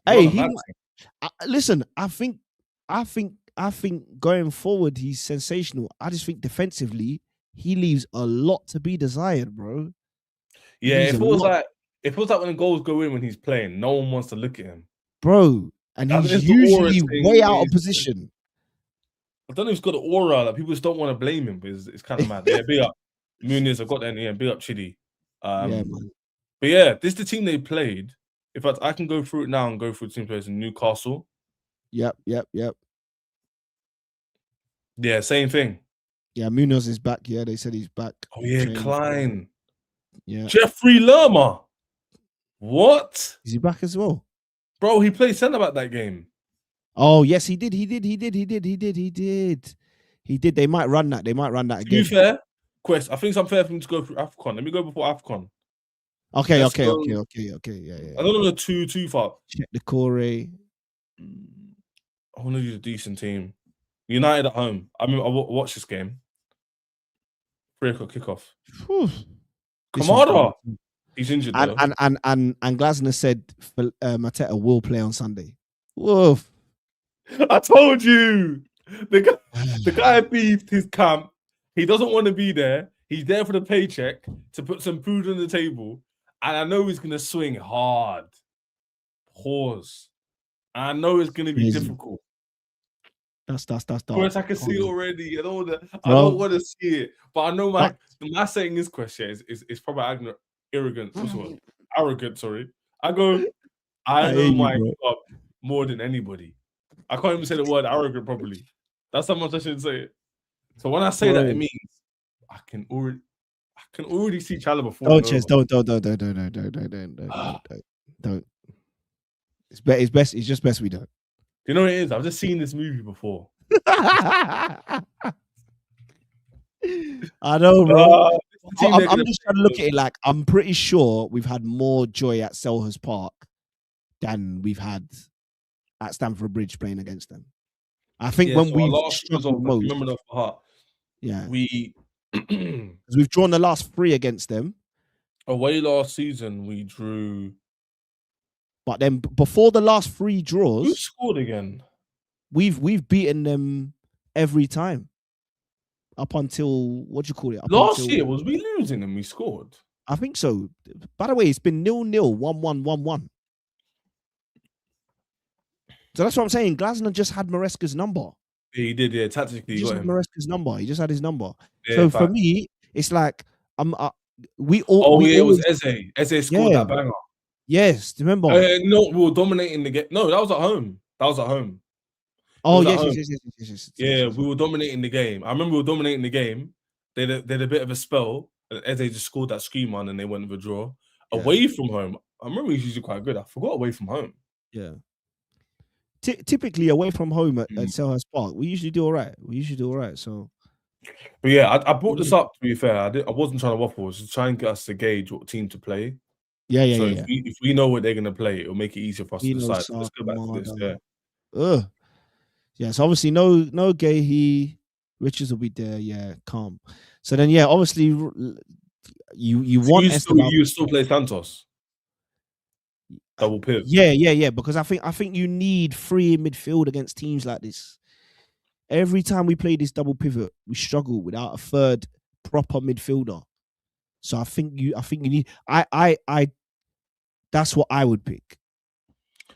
but hey, listen. I think going forward he's sensational. I just think defensively he leaves a lot to be desired, bro. Yeah, it feels like when the goals go in when he's playing, no one wants to look at him, bro. And he's usually way out of position. I don't know if he's got an aura that people just don't want to blame him, but it's kind of mad. Yeah, big up Muniz. I got that. Yeah, big up Chidi. Man. But yeah, this is the team they played. In fact, I can go through it now and go through the team players in Newcastle. Yep. Yeah, same thing. Yeah, Munoz is back. Yeah, they said he's back. Oh yeah, Klein. Yeah. Jeffrey Lerma. What? Is he back as well? Bro, he played centre back that game. Oh yes, he did. He did. They might run that. again. To be fair, Quest, I think it's unfair for him to go through AFCON. Let me go before AFCON. Okay. Yeah. I don't know too far. Check the core. I want to use a decent team. United at home. I mean, I watched this game. 3 o'clock kickoff. Kamada. He's injured though. And Glasner said Mateta will play on Sunday. Woof. I told you. The guy beefed his camp. He doesn't want to be there. He's there for the paycheck to put some food on the table. And I know he's gonna swing hard. Pause. And I know it's gonna be difficult. That's dark. Of course, I can see it already. I don't want to see it. But I know my saying this question is probably arrogant. Arrogant, sorry. I know my club more than anybody. I can't even say the word arrogant properly. That's how much I should say it. So when I say that, it means I can already see Chalobah falling. Don't. It's best. It's just best we don't. You know what it is? I've just seen this movie before. I know, bro. I'm just trying to look at it like I'm pretty sure we've had more joy at Selhurst Park than we've had at Stamford Bridge playing against them. I think when we struggled most, remember off the heart. Yeah, we've drawn the last 3 against them. Away last season, we drew. But then before the last 3 draws, who scored again? We've beaten them every time. Up until last year, was we losing and we scored? I think so. By the way, it's been 0-0, 1-1, 1-1. So that's what I'm saying. Glasner just had Maresca's number. Yeah, he did. Yeah, tactically, he just had Maresca's number. He just had his number. Yeah, so for me, it's like it was Eze. Eze scored that banger. Yes, remember? No, we were dominating the game. No, that was at home. Oh yes. Yeah, we were dominating the game. I remember we were dominating the game. They had a bit of a spell, and Eze just scored that screamer, and then they went with a draw. Yeah. Away from home, I remember he's usually quite good. I forgot away from home. Yeah. typically away from home at Selhurst Park, we usually do all right. So, but yeah, I brought this up to be fair. I wasn't trying to waffle. I was just trying to get us to gauge what team to play. Yeah. If we know what they're gonna play, it'll make it easier for us to decide. So let's go back to this. Yeah. Yeah. So obviously, no Gahey. Richards will be there. Yeah, calm. So then, yeah, obviously, you want you still play Santos double pivot. Yeah. Because I think you need free midfield against teams like this. Every time we play this double pivot, we struggle without a third proper midfielder. So I think you need. I. That's what I would pick.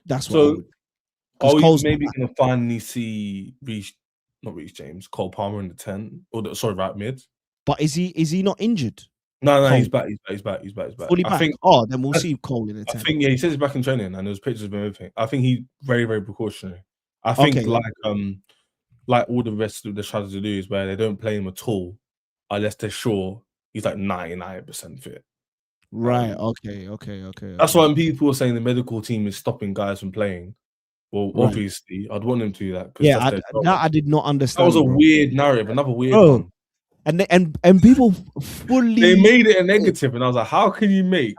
That's what I would. Are we maybe going to finally see not Reece James, Cole Palmer in the 10 or right mid? But is he not injured? No, he's back. He's back. Fully back. Then we'll see Cole in the 10. I think he says he's back in training, and there's pictures of him and everything. I think he's very, very precautionary. I think like all the rest of the strategy to do is where they don't play him at all unless they're sure he's like 99% fit. Right. Okay. That's why when people are saying the medical team is stopping guys from playing. Well, obviously, I'd want them to do that. Yeah, I did not understand. That was a weird narrative, another weird one. And people fully they made it a negative, and I was like, how can you make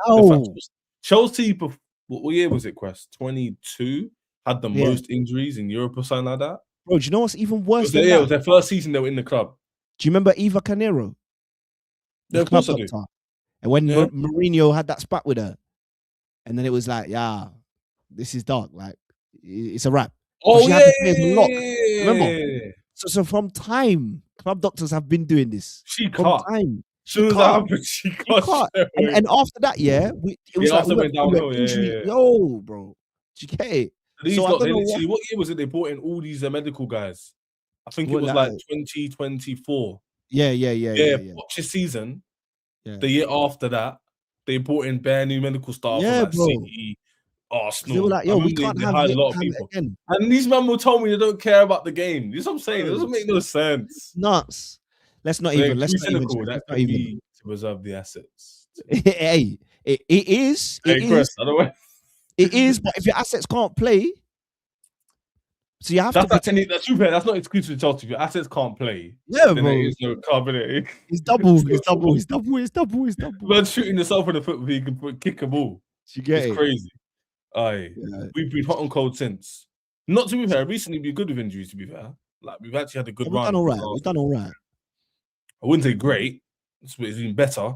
Chelsea? What year was it? KWESS 22 had the most injuries in Europe or something like that. Bro, do you know what's even worse? It was their first season they were in the club. Do you remember Eva Canero? Yeah, of course I do. And when Mourinho had that spat with her, and then it was like, yeah, this is dark. Like, it's a wrap. Oh, yeah. Remember? So from time, club doctors have been doing this. She can't. She can't. And after that, it was like we went downhill. Yo, bro. Do you get it? What year was it they brought in all these medical guys? I think it was like 2024. Yeah. Watch this season. Yeah. The year after that, they brought in bare new medical staff from like City, Arsenal. They were like, yo, we can't have a lot of people. Again. And these men will tell me they don't care about the game. This is what I'm saying. It doesn't make no sense. Nuts. Let's not even. To preserve the assets. Hey, it is. KWESS, it is. But if your assets can't play, so you have to. That's not exclusive to Chelsea. If your assets can't play, bro. There's no carbonate. It's double. Man shooting yourself in the foot, you can kick a ball. It's crazy. We've been hot and cold since. Not to be fair, recently been good with injuries. To be fair, like we've actually had a good run. We've done all right. I wouldn't say great. It's been better.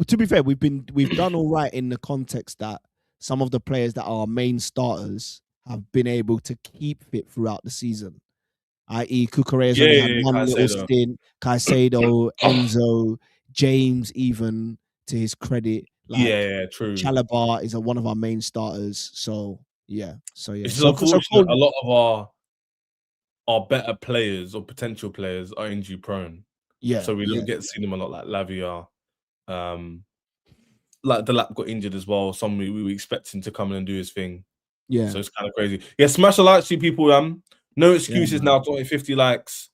To be fair, we've done all right in the context that some of the players that are main starters have been able to keep fit throughout the season. I.e., Cucurella's only had one little stint. Caicedo, Enzo, James, even to his credit. True. Chalobah is one of our main starters. So it's unfortunate. A lot of our better players or potential players are injury prone. Yeah. So we don't get to see them a lot, like Lavia. Like Delap got injured as well. We were expecting to come in and do his thing. Yeah. So it's kind of crazy. Yeah, smash the like, see people. No excuses now. 50 likes.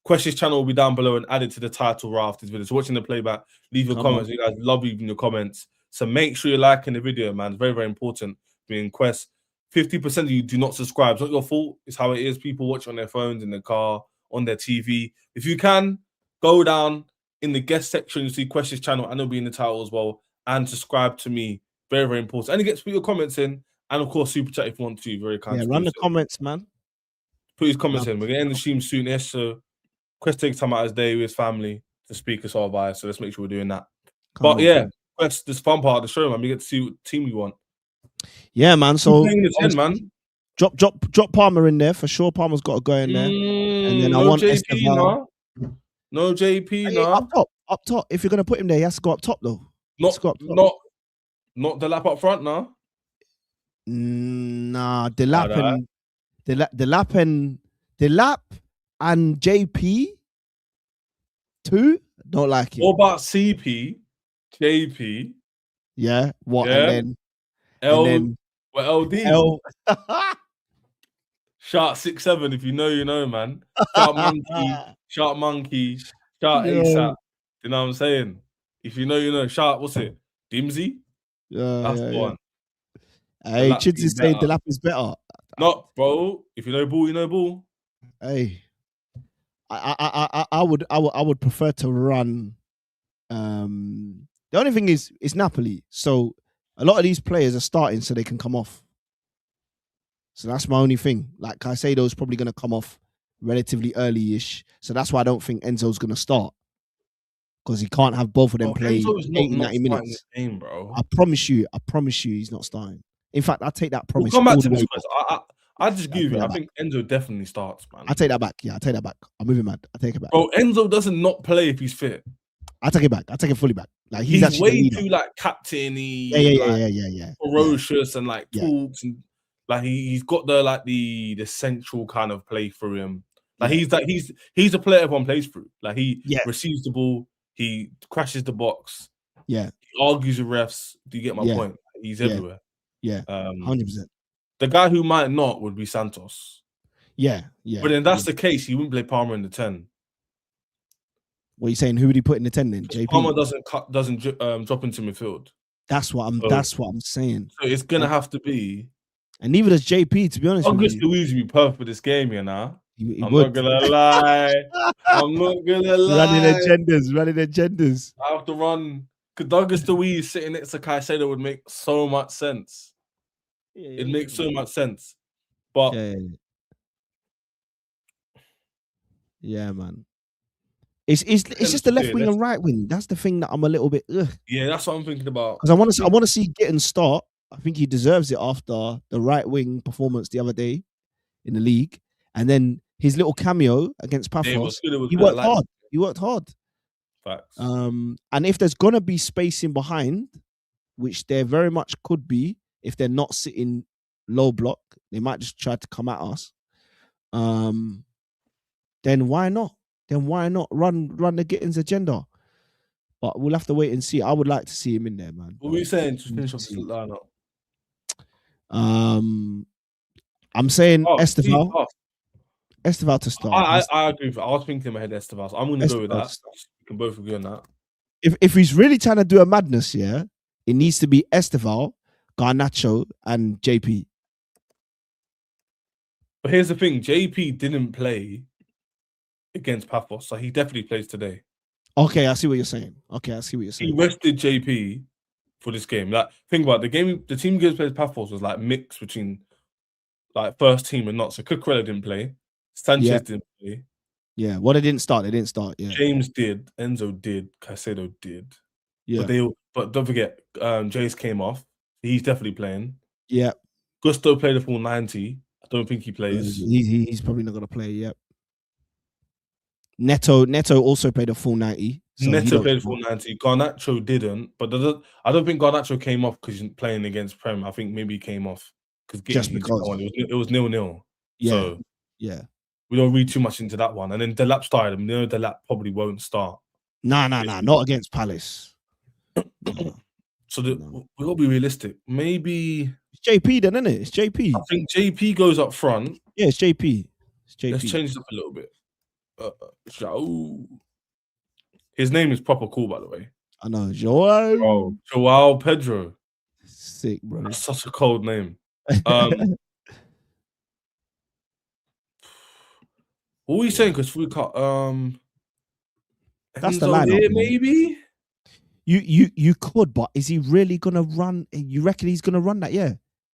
KWESS channel will be down below and add it to the title right after this video. So watching the playback, leave your comments. You guys love leaving your comments. So make sure you're liking the video, man. It's very, very important. Being KWESS, 50% of you do not subscribe. It's not your fault. It's how it is. People watch on their phones, in the car, on their TV. If you can, go down in the guest section. You see KWESS channel, and it'll be in the title as well. And subscribe to me. Very, very important. And you get to put your comments in. And of course, super chat if you want to. Very kind. Yeah, run the comments, man. Put his comments in. We're getting the stream soon. Yes, so KWESS takes time out of his day with his family to speak us all by. So let's make sure we're doing that. KWESS, this fun part of the show, man. We get to see what team we want. Yeah, man. So man. Drop Palmer in there for sure. Palmer's got to go in there. And then I want JP, no JP, Up top. If you're gonna put him there, he has to go up top though. Not the lap up front, no. Nah, the lap and JP too. Don't like it. What about CP, JP? Yeah. What? Yeah. And then LD. Shark 6'7". If you know, you know, man. Shark monkey. Shark ASAP. You know what I'm saying? If you know, you know. Shark, what's it? Dimsy? That's the one. Hey, Chids is saying the lap is better. Not, bro. If you know ball, you know ball. Hey, I would prefer to run. The only thing is, it's Napoli, so a lot of these players are starting so they can come off. So that's my only thing. Like Caicedo's probably going to come off relatively early-ish, so that's why I don't think Enzo's going to start, because he can't have both of them play Enzo is 80, not 90 starting minutes. this game, bro. I promise you, he's not starting. In fact, I take that We'll promise come back all to the this way. question. I just give you. I back. think Enzo definitely starts, man. I take that back. Yeah, I take that back. I'm moving mad. I take it back. Bro, Enzo doesn't not play if he's fit. I take it back. I take it fully back. Like he's actually way the leader. too like captainy, Yeah. ferocious and like Yeah. talks and like he's got the central kind of play through him. Like he's a player everyone plays through. Like he receives the ball, he crashes the box, he argues with refs. Do you get my point? He's everywhere. Yeah, 100%. The guy who might not would be Santos. Yeah. But then that's the case. He wouldn't play Palmer in the 10. What are you saying? Who would he put in the 10 then? JP. Palmer doesn't drop into midfield. That's what I'm saying. So it's gonna have to be. And neither does JP, to be honest with you. Luiz would be perfect for this game, you know. I'm not gonna lie. I'm not gonna lie. Running agendas. I have to run. Because Douglas Luiz sitting next to Caicedo would make so much sense. It makes so much sense. But yeah, man. It's just the left wing and right wing. That's the thing that I'm a little bit. Yeah, that's what I'm thinking about. Because I want to see Gittins start. I think he deserves it after the right wing performance the other day in the league, and then his little cameo against Paphos. He worked hard. He worked hard. Facts. And if there's gonna be spacing behind, which there very much could be, if they're not sitting low block, they might just try to come at us. Then why not? Then why not run the Gittins agenda? But we'll have to wait and see. I would like to see him in there, man. What were you saying to finish off the lineup? I'm saying Esteval. Esteval to start. I agree with that. I was thinking ahead Esteval. So I'm going to go with that. We can both agree on that. If he's really trying to do a madness, it needs to be Esteval, Garnacho, and JP. But here's the thing: JP didn't play against Paphos, so he definitely plays today. Okay, I see what you're saying. He rested JP for this game. Like, think about it, the team games played Paphos was like mixed between like first team and not. So Cucurella didn't play, Sanchez didn't play. Yeah, well, they didn't start. Yeah, James did, Enzo did, Caicedo did. Yeah, but don't forget, Jace came off. He's definitely playing. Yeah, Gusto played the full 90. I don't think he plays. He's probably not gonna play. Yep. Neto also played a full 90. So Neto played a full 90. Garnacho didn't, but I don't think Garnacho came off because he's playing against Prem. I think maybe he came off because it was 0-0. Yeah, so yeah. We don't read too much into that one. And then Delap started him. Delap probably won't start. Nah, not against Palace. So we gotta be realistic. Maybe it's JP then, isn't it? It's JP. I think JP goes up front. Yeah, it's JP. Let's change it up a little bit. His name is proper cool, by the way. I know, Joao Pedro. Sick, bro. That's such a cold name. What are you saying? Because we cut. That's the lineup. Maybe you could, but is he really gonna run? You reckon he's gonna run that? Yeah.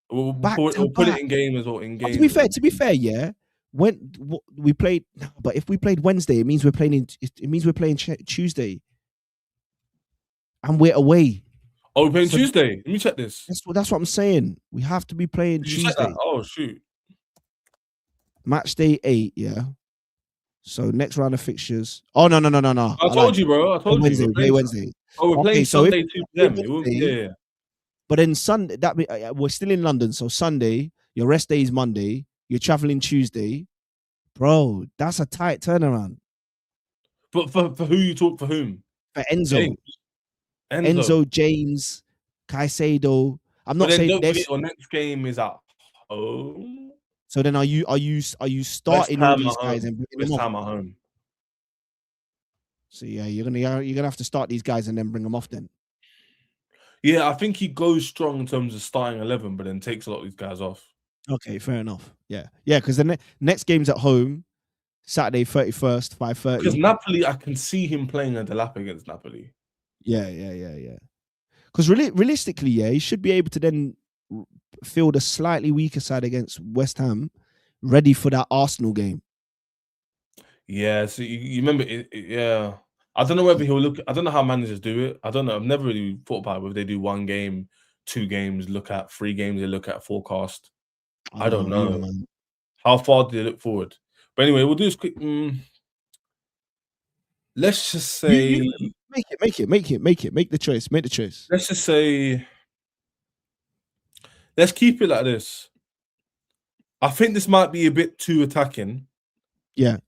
We'll put it in game as well. In game. To be fair, yeah. When we played, but if we played Wednesday, it means we're playing Tuesday, and we're away. Oh, we're playing Tuesday. Let me check this. That's what I'm saying. We have to be playing Tuesday. Oh shoot! Match day 8, yeah. So next round of fixtures. Oh no! I told you, bro. I told you. Wednesday. Oh, we're playing Sunday 2 p.m. Yeah. But then Sunday, we're still in London. So Sunday, your rest day is Monday. You're traveling Tuesday, bro. That's a tight turnaround. But for who you talk for whom? For Enzo, James, Caicedo. I'm not saying this. Your next game is at home. So then, are you starting all these guys and bringing them off? At home. So yeah, you're gonna have to start these guys and then bring them off then. Yeah, I think he goes strong in terms of starting 11, but then takes a lot of these guys off. Okay, fair enough. Yeah, because the next game's at home, Saturday 31st, 5:30. Because Napoli, I can see him playing a lap against Napoli. Yeah. Because realistically, he should be able to then field a slightly weaker side against West Ham, ready for that Arsenal game. Yeah, so you remember it, yeah. I don't know whether he'll look. I don't know how managers do it. I don't know. I've never really thought about it, whether they do 1 game, 2 games, look at 3 games, they look at forecast. I don't know. Either, man. How far do they look forward? But anyway, we'll do this quick. Let's just say Make the choice. Make the choice. Let's just say, let's keep it like this. I think this might be a bit too attacking. Yeah.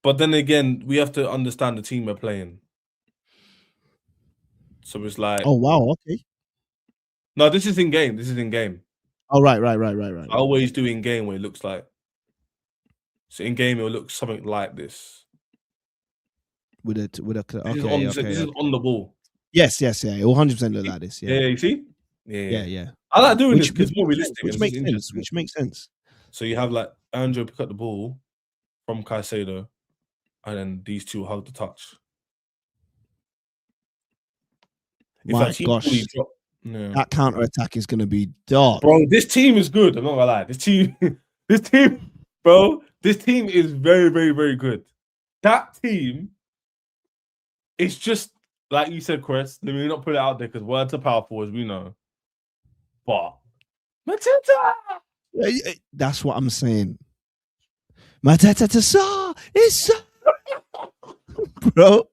But then again, we have to understand the team we're playing. So it's like, oh wow, okay. No, this is in game. This is in game. Oh right. I always do in game where it looks like. So in game, it will look something like this. With a This is on the ball. Yes, yeah. It will 100% look like this. Yeah, you see? Yeah. I like doing this because it's more realistic. Which makes sense. So you have like Andrew pick up the ball from Caicedo, and then these two hug the touch. My gosh, that counter attack is going to be dark, bro. This team is good. I'm not gonna lie. This team, bro. This team is very, very, very good. That team, it's just like you said, Chris. Let me not put it out there because words are powerful, as we know. But Mateta, that's what I'm saying. Mateta to Saw is bro.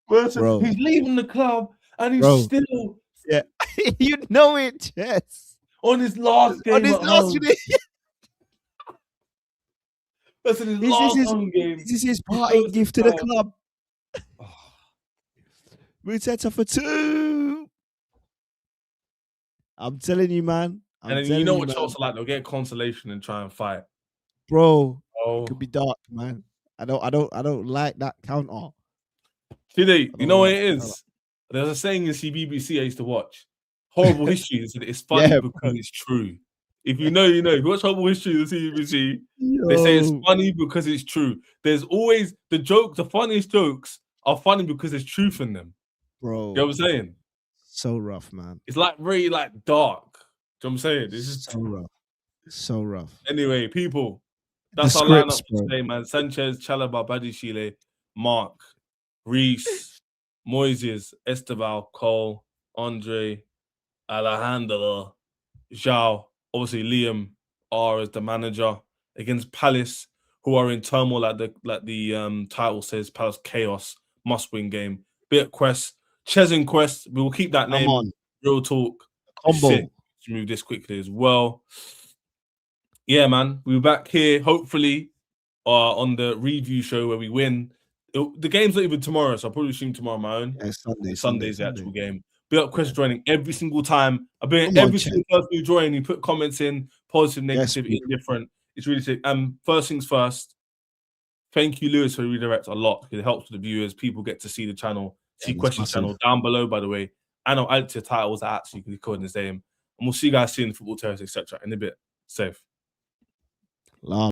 He's leaving the club and he's still you know it, yes. On his last game. That's in his last home game. This is his parting gift to the club. Mateta for 2. I'm telling you, man. And then you know what Chelsea like? They'll get consolation and try and fight. Bro, it could be dark, man. I don't like that counter. Chile, you know what it is? There's a saying in CBBC I used to watch. Horrible history. It's funny because it's true. If you know, you know. If you watch Horrible History on CBBC, they say it's funny because it's true. There's always the funniest jokes are funny because there's truth in them. Bro. You know what I'm saying? So rough, man. It's like very like dark. You know what I'm saying? This is so rough. So rough. Anyway, people, that's our lineup for today, man. Sanchez, Chalobah, Badiashile, Mark, Reese, Moises, Esteval, Cole, Andre, Alejandro, João, obviously Liam R as the manager against Palace, who are in turmoil like the title says. Palace chaos, must-win game. Bit KWESS, CHES and KWESS. We will keep that name. Real talk. Combo. Let's move this quickly as well. Yeah, man. We'll be back here hopefully on the review show where we win. The game's not even tomorrow, so I'll probably stream tomorrow on my own. Yeah, Sunday's the actual game. Bit KWESS joining every single time. I've been every single person who joined. You put comments in, positive, negative, indifferent. It's really sick. First things first. Thank you, Luiz, for the redirect a lot. It helps with the viewers. People get to see the channel, see KWESS channel down below, by the way. And I'll add to the titles that actually can record in this name. And we'll see you guys soon in the Football Terrace, etc. In a bit. Safe.